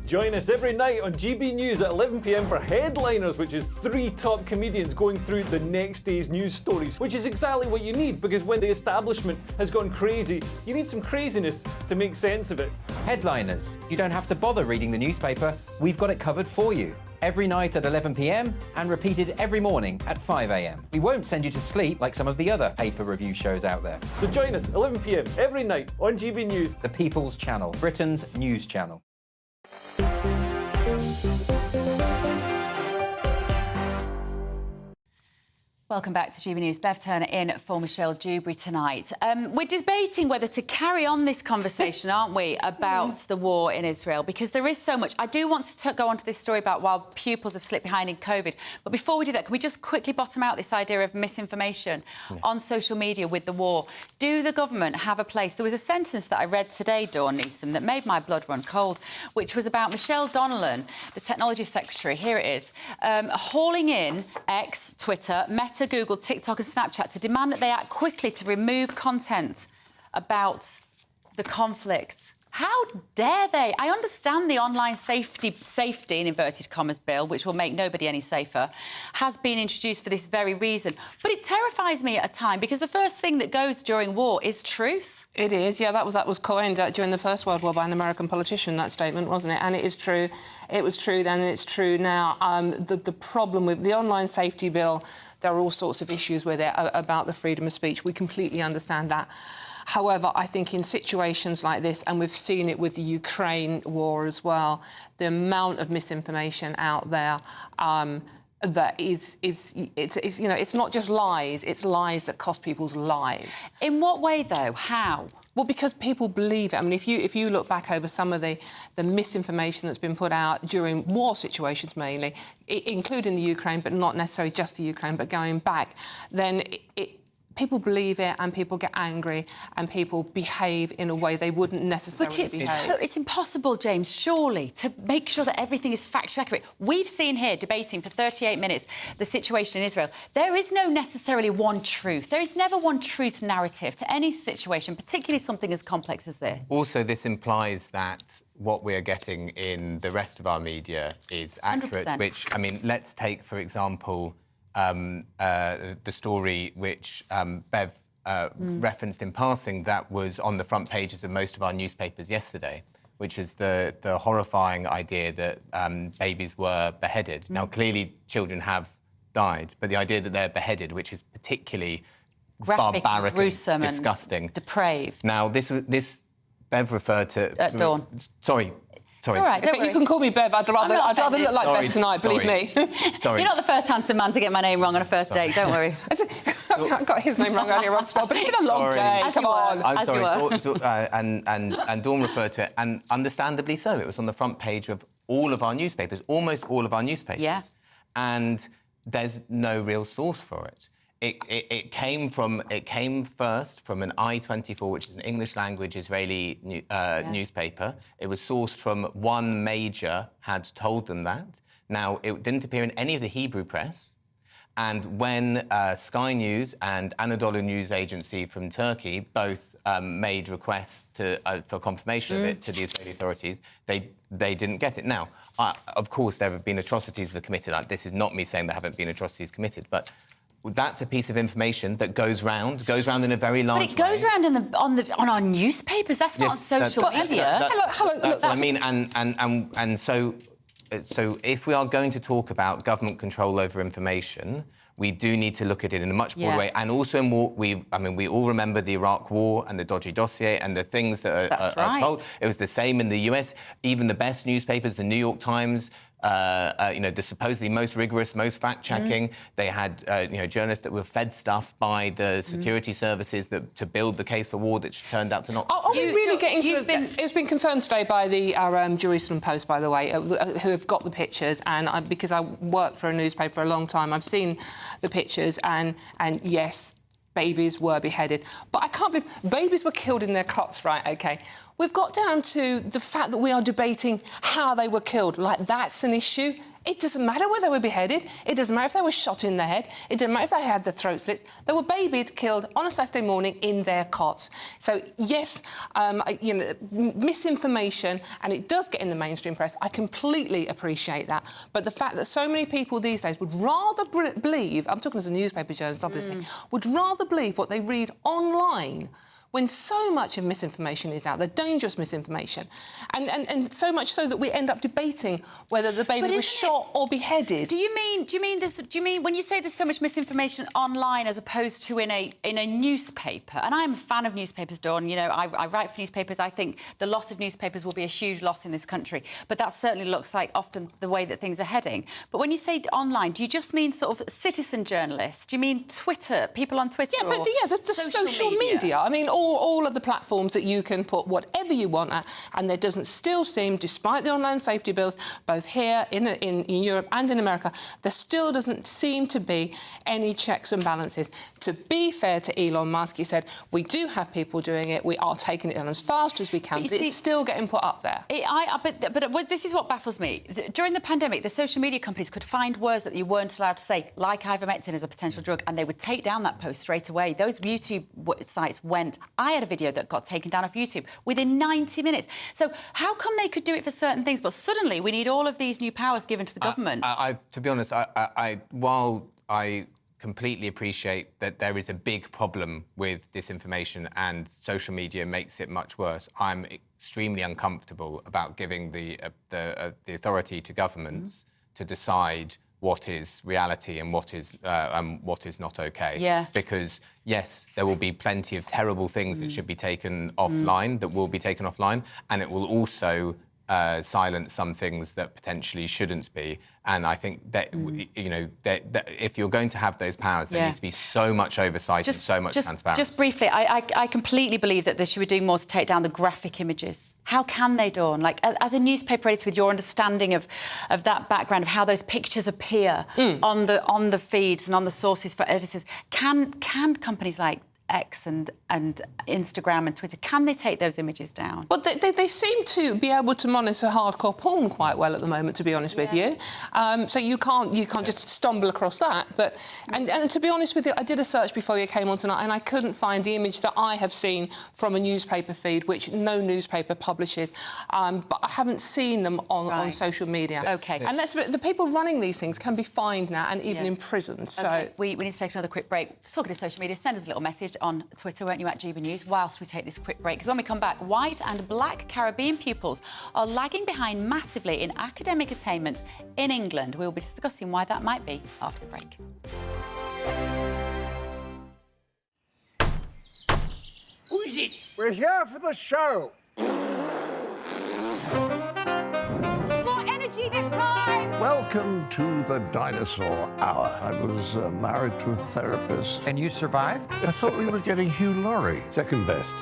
Join us every night on GB News at 11 p.m. for Headliners, which is 3 top comedians going through the next day's news stories, which is exactly what you need because when the establishment has gone crazy, you need some craziness to make sense of it. Headliners. You don't have to bother reading the newspaper. We've got it covered for you. Every night at 11 p.m. and repeated every morning at 5 a.m. We won't send you to sleep like some of the other paper review shows out there. So join us 11 p.m. every night on GB News, the People's Channel, Britain's news channel. Welcome back to GB News. Bev Turner in for Michelle Dewberry tonight. We're debating whether to carry on this conversation, aren't we, about the war in Israel, because there is so much. I do want to go on to this story about while pupils have slipped behind in COVID. But before we do that, can we just quickly bottom out this idea of misinformation on social media with the war? Do the government have a place? There was a sentence that I read today, Dawn Neeson, that made my blood run cold, which was about Michelle Donnellan, the Technology Secretary, here it is, hauling in X, Twitter, Meta, Google, TikTok and Snapchat to demand that they act quickly to remove content about the conflict. How dare they? I understand the online safety in inverted commas bill, which will make nobody any safer, has been introduced for this very reason. But it terrifies me at a time because the first thing that goes during war is truth. It is, yeah, that was coined during the First World War by an American politician, that statement, wasn't it? And it is true. It was true then and it's true now. The problem with the online safety bill, there are all sorts of issues with it about the freedom of speech. We completely understand that. However, I think in situations like this, and we've seen it with the Ukraine war as well, the amount of misinformation out there that it's not just lies, it's lies that cost people's lives. In what way, though? How? Well, because people believe it. I mean, if you look back over some of the misinformation that's been put out during war situations mainly, including the Ukraine, but not necessarily just the Ukraine, but going back, then people believe it and people get angry and people behave in a way they wouldn't necessarily behave. But it's impossible, James, surely, to make sure that everything is factually accurate. We've seen here, debating for 38 minutes, the situation in Israel. There is no necessarily one truth. There is never one truth narrative to any situation, particularly something as complex as this. Also, this implies that what we're getting in the rest of our media is accurate, 100%. which, I mean, let's take, for example, the story which Bev referenced in passing that was on the front pages of most of our newspapers yesterday, which is the horrifying idea that babies were beheaded. Now, clearly, children have died, but the idea that they're beheaded, which is particularly graphic, barbaric, gruesome, and disgusting, and depraved. Now, this Bev referred to Dawn. Sorry. It's all right, don't worry. You can call me Bev. I'd rather look like Bev tonight, believe me. Sorry. You're not the first handsome man to get my name wrong on a first date, don't worry. I got his name wrong earlier on as well, but it's been a long day. Come on. I'm sorry. And Dawn referred to it, and understandably so. It was on the front page of all of our newspapers, almost all of our newspapers. Yeah. And there's no real source for it. It came first from an I-24, which is an English language Israeli newspaper. It was sourced from one major had told them that. Now, it didn't appear in any of the Hebrew press. And when Sky News and Anadolu News Agency from Turkey both made requests for confirmation of it to the Israeli authorities, they didn't get it. Now, of course, there have been atrocities that are committed. This is not me saying there haven't been atrocities committed, but that's a piece of information that goes round in a very large way. But it goes round on our newspapers. That's not on social media. That's what I mean, and so if we are going to talk about government control over information, we do need to look at it in a much broader way. And also, we all remember the Iraq War and the dodgy dossier and the things that are told. It was the same in the US. Even the best newspapers, the New York Times, the supposedly most rigorous, most fact-checking, they had journalists that were fed stuff by the security services to build the case for war that turned out to not. Are we really getting to it? It's been confirmed today by our Jerusalem Post, by the way, who have got the pictures, and because I worked for a newspaper for a long time, I've seen the pictures, and yes, babies were beheaded. But I can't believe babies were killed in their cots, right? OK. We've got down to the fact that we are debating how they were killed. Like, that's an issue. It doesn't matter whether they were beheaded. It doesn't matter if they were shot in the head. It doesn't matter if they had their throat slits. They were babied, killed on a Saturday morning in their cots. So, yes, misinformation, and it does get in the mainstream press. I completely appreciate that. But the fact that so many people these days would rather believe, I'm talking as a newspaper journalist, obviously, would rather believe what they read online when so much of misinformation is out there, dangerous misinformation, and so much so that we end up debating whether the baby was shot or beheaded. Do you mean when you say there's so much misinformation online as opposed to in a newspaper? And I'm a fan of newspapers, Dawn. You know, I write for newspapers. I think the loss of newspapers will be a huge loss in this country. But that certainly looks like often the way that things are heading. But when you say online, do you just mean sort of citizen journalists? Do you mean Twitter, people on Twitter? Yeah, but the social media. I mean, all of the platforms that you can put whatever you want at, and there doesn't still seem, despite the online safety bills, both here in Europe and in America, there still doesn't seem to be any checks and balances. To be fair to Elon Musk, he said, we do have people doing it, we are taking it down as fast as we can, but it's still getting put up there. But this is what baffles me. During the pandemic, the social media companies could find words that you weren't allowed to say, like ivermectin is a potential drug, and they would take down that post straight away. Those YouTube sites went. I had a video that got taken down off YouTube within 90 minutes. So how come they could do it for certain things, but suddenly we need all of these new powers given to the government? To be honest, while I completely appreciate that there is a big problem with disinformation and social media makes it much worse, I'm extremely uncomfortable about giving the authority to governments to decide what is reality and what is not OK. Yeah. Because, yes, there will be plenty of terrible things that should be taken offline, that will be taken offline, and it will also silence some things that potentially shouldn't be. And I think that, that if you're going to have those powers, there needs to be so much oversight and so much transparency. Just briefly, I completely believe that they should be doing more to take down the graphic images. How can they, Dawn? Like, as a newspaper editor, with your understanding of that background, of how those pictures appear on the feeds and on the sources for editors, can companies like X and Instagram and Twitter, can they take those images down? Well, they seem to be able to monitor hardcore porn quite well at the moment, to be honest with you. So you can't just stumble across that. But and to be honest with you, I did a search before you came on tonight, and I couldn't find the image that I have seen from a newspaper feed, which no newspaper publishes. But I haven't seen them on social media. OK. And the people running these things can be fined now and even imprisoned. So okay. We need to take another quick break. Talking to social media, send us a little message on Twitter, won't you, at GBNews, whilst we take this quick break. Because when we come back, white and black Caribbean pupils are lagging behind massively in academic attainment in England. We'll be discussing why that might be after the break. Who is it? We're here for the show. More energy this time! Welcome to the Dinosaur Hour. I was married to a therapist. And you survived? I thought we were getting Hugh Laurie. Second best.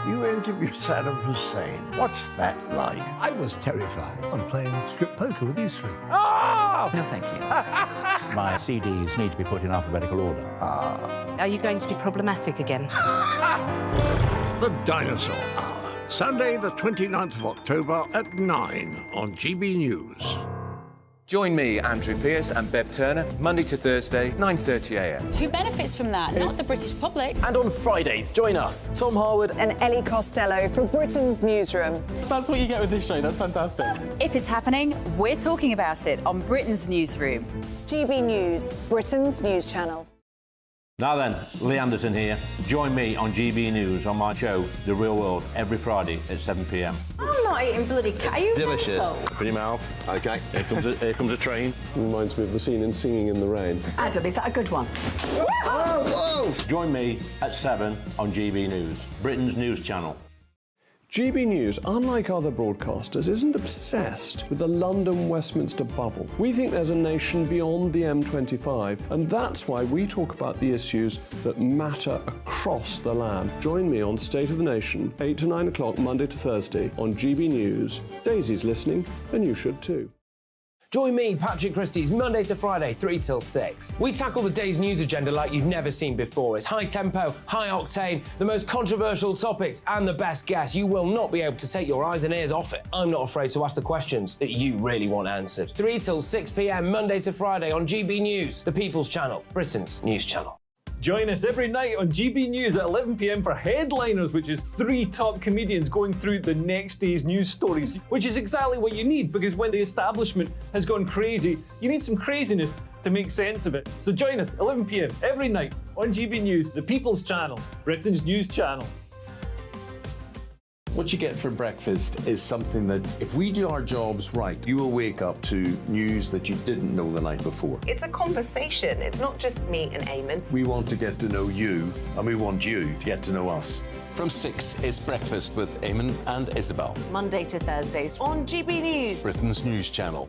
You interviewed Saddam Hussein. What's that like? I was terrified. I'm playing strip poker with these three. Oh! No, thank you. My CDs need to be put in alphabetical order. Are you going to be problematic again? The Dinosaur Hour. Sunday, the 29th of October at 9 on GB News. Join me, Andrew Pearce and Bev Turner, Monday to Thursday, 9:30 a.m. Who benefits from that? Not the British public. And on Fridays, join us, Tom Harwood And Ellie Costello from Britain's Newsroom. That's what you get with this show. That's fantastic. If it's happening, we're talking about it on Britain's Newsroom. GB News, Britain's news channel. Now then, Lee Anderson here. Join me on GB News on my show, The Real World, every Friday at 7 p.m. I'm not eating bloody cat. Are you Delicious. mental? Open your mouth. OK, here comes a train. Reminds me of the scene in Singing in the Rain. Adam, is that a good one? Whoa! Join me at 7 on GB News, Britain's news channel. GB News, unlike other broadcasters, isn't obsessed with the London-Westminster bubble. We think there's a nation beyond the M25, and that's why we talk about the issues that matter across the land. Join me on State of the Nation, 8 to 9 o'clock, Monday to Thursday, on GB News. Daisy's listening, and you should too. Join me, Patrick Christie's, Monday to Friday, 3 till 6. We tackle the day's news agenda like you've never seen before. It's high tempo, high octane, the most controversial topics, and the best guests. You will not be able to take your eyes and ears off it. I'm not afraid to ask the questions that you really want answered. 3 till 6 p.m, Monday to Friday on GB News, the People's Channel, Britain's news channel. Join us every night on GB News at 11 p.m. for Headliners, which is 3 top comedians going through the next day's news stories, which is exactly what you need, because when the establishment has gone crazy, you need some craziness to make sense of it. So join us 11 p.m. every night on GB News, the People's Channel, Britain's news channel. What you get for breakfast is something that, if we do our jobs right, you will wake up to news that you didn't know the night before. It's a conversation. It's not just me and Eamon. We want to get to know you, and we want you to get to know us. From 6, it's Breakfast with Eamon and Isabel. Monday to Thursdays on GB News, Britain's news channel.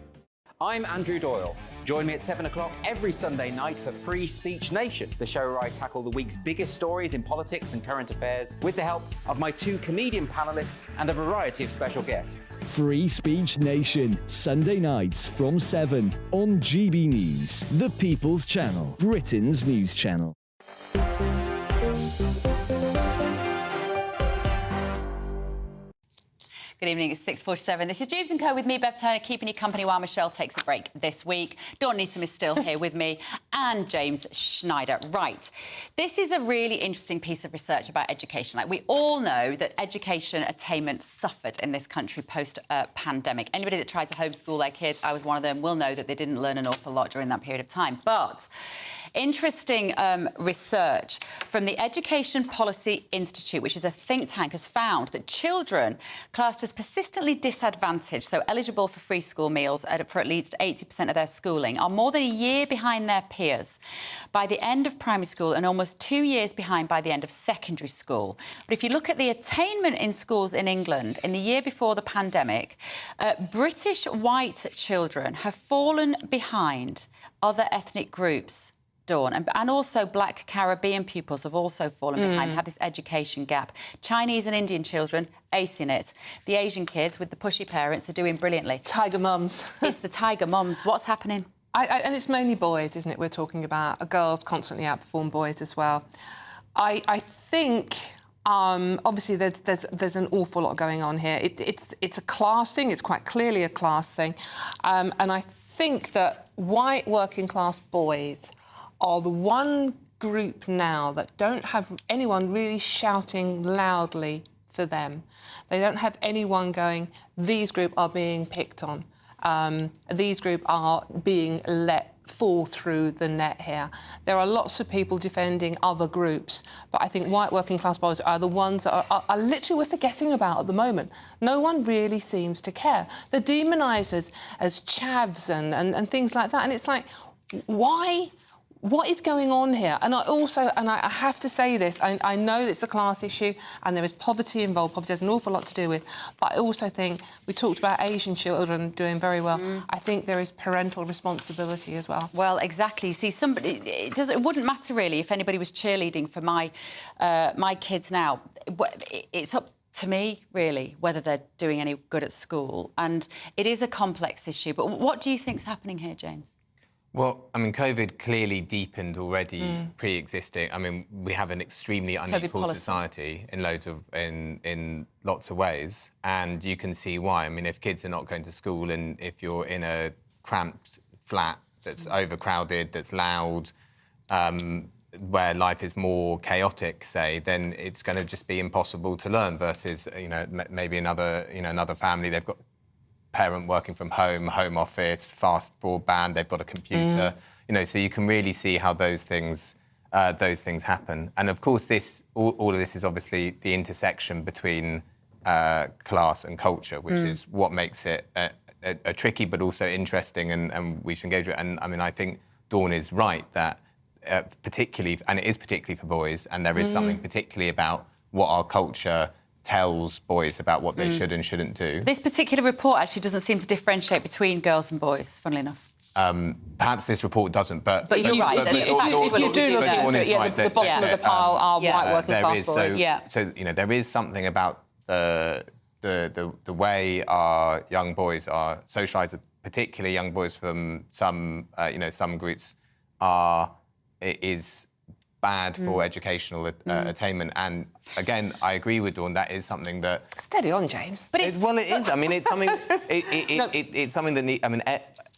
I'm Andrew Doyle. Join me at 7 o'clock every Sunday night for Free Speech Nation, the show where I tackle the week's biggest stories in politics and current affairs with the help of my 2 comedian panellists and a variety of special guests. Free Speech Nation, Sunday nights from 7 on GB News, the People's Channel, Britain's news channel. Good evening, it's 6:47. This is Dewbs & Co with me, Bev Turner, keeping you company while Michelle takes a break this week. Dawn Neeson is still here with me, and James Schneider. Right, this is a really interesting piece of research about education. Like, we all know that education attainment suffered in this country post-pandemic. Anybody that tried to homeschool their kids, I was one of them, will know that they didn't learn an awful lot during that period of time. But interesting research from the Education Policy Institute, which is a think tank, has found that children classed as persistently disadvantaged, so eligible for free school meals for at least 80% of their schooling, are more than a year behind their peers by the end of primary school and almost 2 years behind by the end of secondary school. But if you look at the attainment in schools in England in the year before the pandemic, British white children have fallen behind other ethnic groups, Dawn, and also black Caribbean pupils have also fallen behind, have this education gap. Chinese and Indian children acing it. The Asian kids with the pushy parents are doing brilliantly. Tiger mums. It's the tiger mums. What's happening? And it's mainly boys, isn't it, we're talking about? Girls constantly outperform boys as well. I think... obviously, there's an awful lot going on here. It's a class thing. It's quite clearly a class thing, and I think that white working class boys are the one group now that don't have anyone really shouting loudly for them. They don't have anyone going, these group are being picked on. These group are being let fall through the net here. There are lots of people defending other groups, but I think white working class boys are the ones that are literally we're forgetting about at the moment. No one really seems to care. They're demonised as chavs and things like that, and it's like, why what is going on here? And I have to say this, I know it's a class issue and there is poverty involved. Poverty has an awful lot to do with, but I also think we talked about Asian children doing very well. I think there is parental responsibility as well. Well, exactly. See, it wouldn't matter really if anybody was cheerleading for my kids now. It's up to me, really, whether they're doing any good at school. And it is a complex issue. But what do you think's happening here, James? Well, I mean, COVID clearly deepened already pre-existing. I mean, we have an extremely unequal society in lots of ways, and you can see why. I mean, if kids are not going to school and if you're in a cramped flat that's overcrowded, that's loud, where life is more chaotic, say, then it's going to just be impossible to learn. Versus, maybe another family, they've got parent working from home office, fast broadband, they've got a computer, so you can really see how those things happen. And of course, all of this is obviously the intersection between class and culture, which is what makes it a tricky but also interesting, and we should engage with it. And I mean, I think Dawn is right that particularly for boys, and there is something particularly about what our culture tells boys about what they should and shouldn't do. This particular report actually doesn't seem to differentiate between girls and boys, funnily enough. Perhaps this report doesn't, but you're right. If you do look at it, the bottom of the pile are white working class boys. So there is something about the way our young boys are socialised, particularly young boys from some groups, is bad for educational attainment. And again, I agree with Dawn. That is something that steady on, James. But it is. I mean, it's something. It's something that I mean,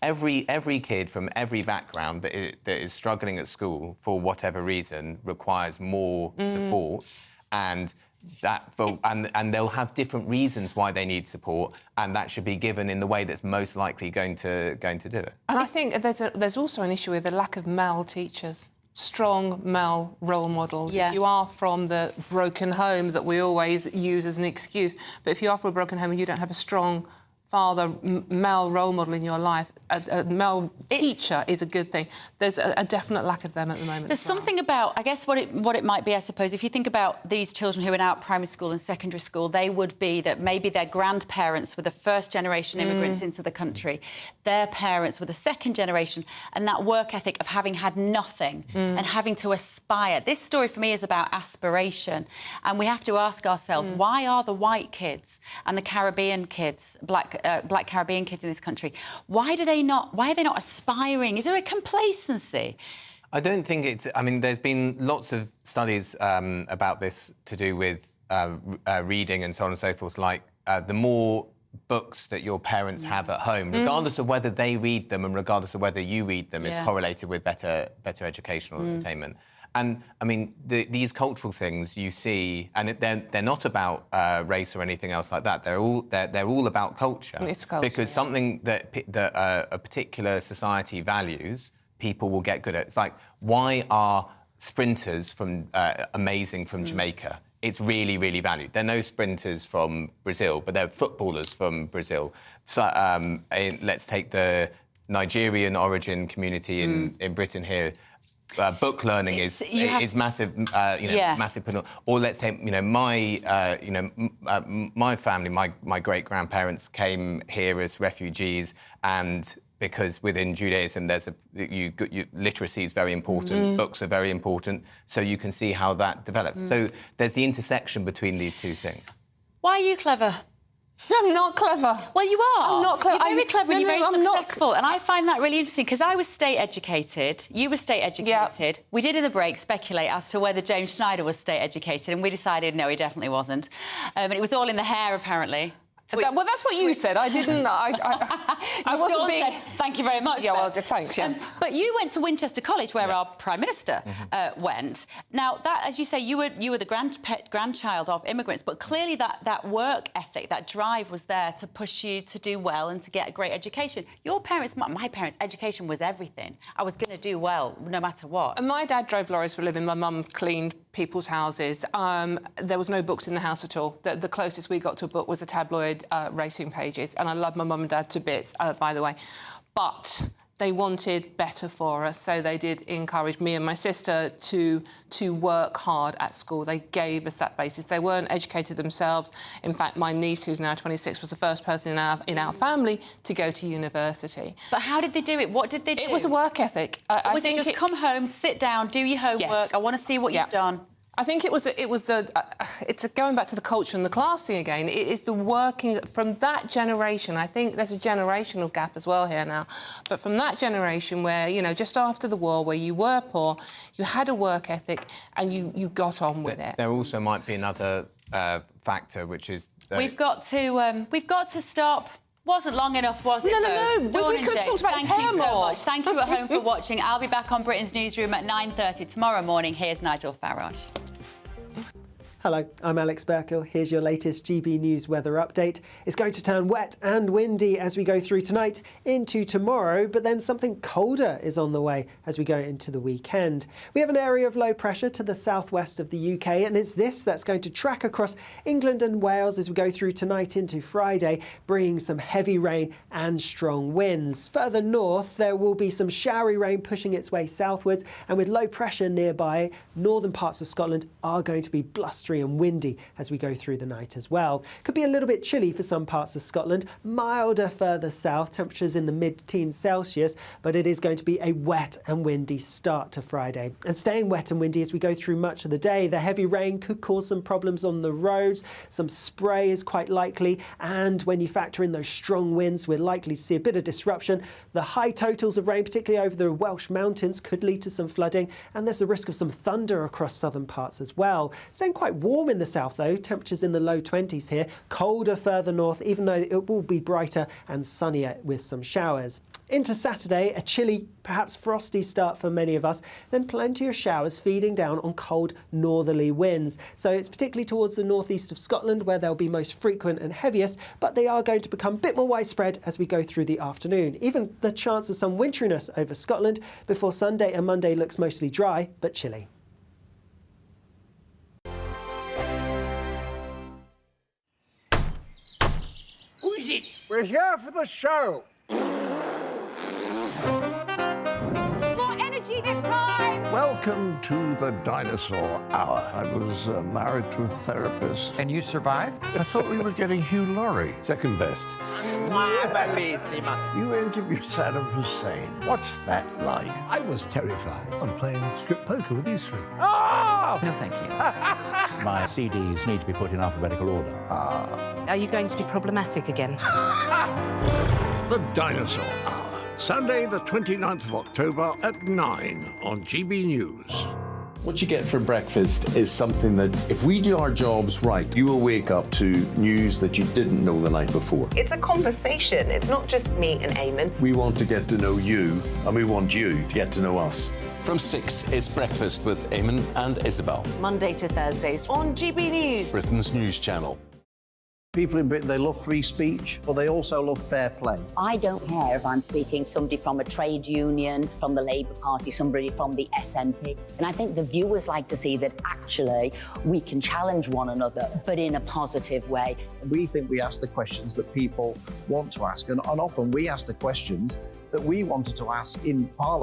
every kid from every background that is struggling at school for whatever reason requires more support, and they'll have different reasons why they need support, and that should be given in the way that's most likely going to do it. And I think there's also an issue with the lack of male teachers. Strong male role models. If you are from the broken home that we always use as an excuse, but if you are from a broken home and you don't have a strong father, male role model in your life, a male teacher is a good thing. There's a definite lack of them at the moment. There's something about, I guess, what it might be, I suppose, if you think about these children who are now at primary school and secondary school, they would be that maybe their grandparents were the first generation immigrants into the country, their parents were the second generation, and that work ethic of having had nothing and having to aspire. This story for me is about aspiration, and we have to ask ourselves, why are the white kids and the Caribbean kids, black Caribbean kids in this country, why are they not aspiring? Is there a complacency? I don't think it's... I mean, there's been lots of studies about this to do with reading and so on and so forth, like the more books that your parents have at home, regardless of whether they read them and regardless of whether you read them, is correlated with better educational attainment. And, I mean, these cultural things you see, and they're not about race or anything else like that. They're all about culture. It's culture, because something that a particular society values, people will get good at. It's like, why are sprinters amazing from Jamaica? It's really, really valued. There are no sprinters from Brazil, but there are footballers from Brazil. So let's take the Nigerian origin community in Britain here. Book learning is massive, massive. Or let's take, my family, my great grandparents came here as refugees, and because within Judaism, literacy is very important, books are very important, so you can see how that develops. So there's the intersection between these two things. Why are you clever? I'm not clever. Well, you are. I'm not clever. You're very clever and you're very successful. And I find that really interesting because I was state educated. You were state educated. We did in the break speculate as to whether James Schneider was state educated, and we decided no, he definitely wasn't. And it was all in the hair, apparently. Well, that's what you said. I didn't. I wasn't being. Thank you very much. Yeah, well, thanks. Yeah. But you went to Winchester College, where our Prime Minister went. Now, that, as you say, you were the grandchild of immigrants, but clearly that work ethic, that drive was there to push you to do well and to get a great education. Your parents, my parents, education was everything. I was going to do well, no matter what. And my dad drove lorries for a living. My mum cleaned people's houses. There was no books in the house at all. The closest we got to a book was a tabloid racing pages, and I love my mum and dad to bits, by the way. But They wanted better for us, so they did encourage me and my sister to work hard at school. They gave us that basis. They weren't educated themselves. In fact, my niece, who's now 26, was the first person in our family to go to university. But how did they do it? What did they do? It was a work ethic. Was it just come home, sit down, do your homework? Yes. I want to see what you've done. I think it's going back to the culture and the class thing again. It is the working from that generation. I think there's a generational gap as well here now. But from that generation where, you know, just after the war, where you were poor, you had a work ethic and you got on with it. There also might be another factor, which is that We've got to stop. Wasn't long enough, was it? No. Dawn We and could have Jake, talked about thank his you hair so more. much. Thank you at home for watching. I'll be back on Britain's Newsroom at 9:30 tomorrow morning. Here's Nigel Farage. Hello, I'm Alex Burkle. Here's your latest GB News weather update. It's going to turn wet and windy as we go through tonight into tomorrow, but then something colder is on the way as we go into the weekend. We have an area of low pressure to the southwest of the UK, and it's this that's going to track across England and Wales as we go through tonight into Friday, bringing some heavy rain and strong winds. Further north, there will be some showery rain pushing its way southwards, and with low pressure nearby, northern parts of Scotland are going to be blustery and windy as we go through the night as well. Could be a little bit chilly for some parts of Scotland, milder further south, temperatures in the mid-teens Celsius, but it is going to be a wet and windy start to Friday. And staying wet and windy as we go through much of the day, the heavy rain could cause some problems on the roads, some spray is quite likely, and when you factor in those strong winds, we're likely to see a bit of disruption. The high totals of rain, particularly over the Welsh mountains, could lead to some flooding, and there's the risk of some thunder across southern parts as well. Staying quite warm in the south though, temperatures in the low 20s here, colder further north, even though it will be brighter and sunnier with some showers. Into Saturday, a chilly, perhaps frosty start for many of us, then plenty of showers feeding down on cold northerly winds. So it's particularly towards the northeast of Scotland where they'll be most frequent and heaviest, but they are going to become a bit more widespread as we go through the afternoon. Even the chance of some winteriness over Scotland before Sunday and Monday looks mostly dry but chilly. Who is it? We're here for the show. More energy this time! Welcome to the Dinosaur Hour. I was married to a therapist. And you survived? I thought we were getting Hugh Laurie. Second best. You interviewed Saddam Hussein. What's that like? I was terrified. I'm playing strip poker with you three. No, thank you. My CDs need to be put in alphabetical order. Are you going to be problematic again? The Dinosaur Hour. Sunday, the 29th of October at 9 on GB News. What you get for breakfast is something that, if we do our jobs right, you will wake up to news that you didn't know the night before. It's a conversation. It's not just me and Eamon. We want to get to know you, and we want you to get to know us. From 6, it's Breakfast with Eamon and Isabel. Monday to Thursdays on GB News. Britain's news channel. People in Britain, they love free speech, but they also love fair play. I don't care if I'm speaking somebody from a trade union, from the Labour Party, somebody from the SNP. And I think the viewers like to see that actually we can challenge one another, but in a positive way. We think we ask the questions that people want to ask, and often we ask the questions that we wanted to ask in Parliament.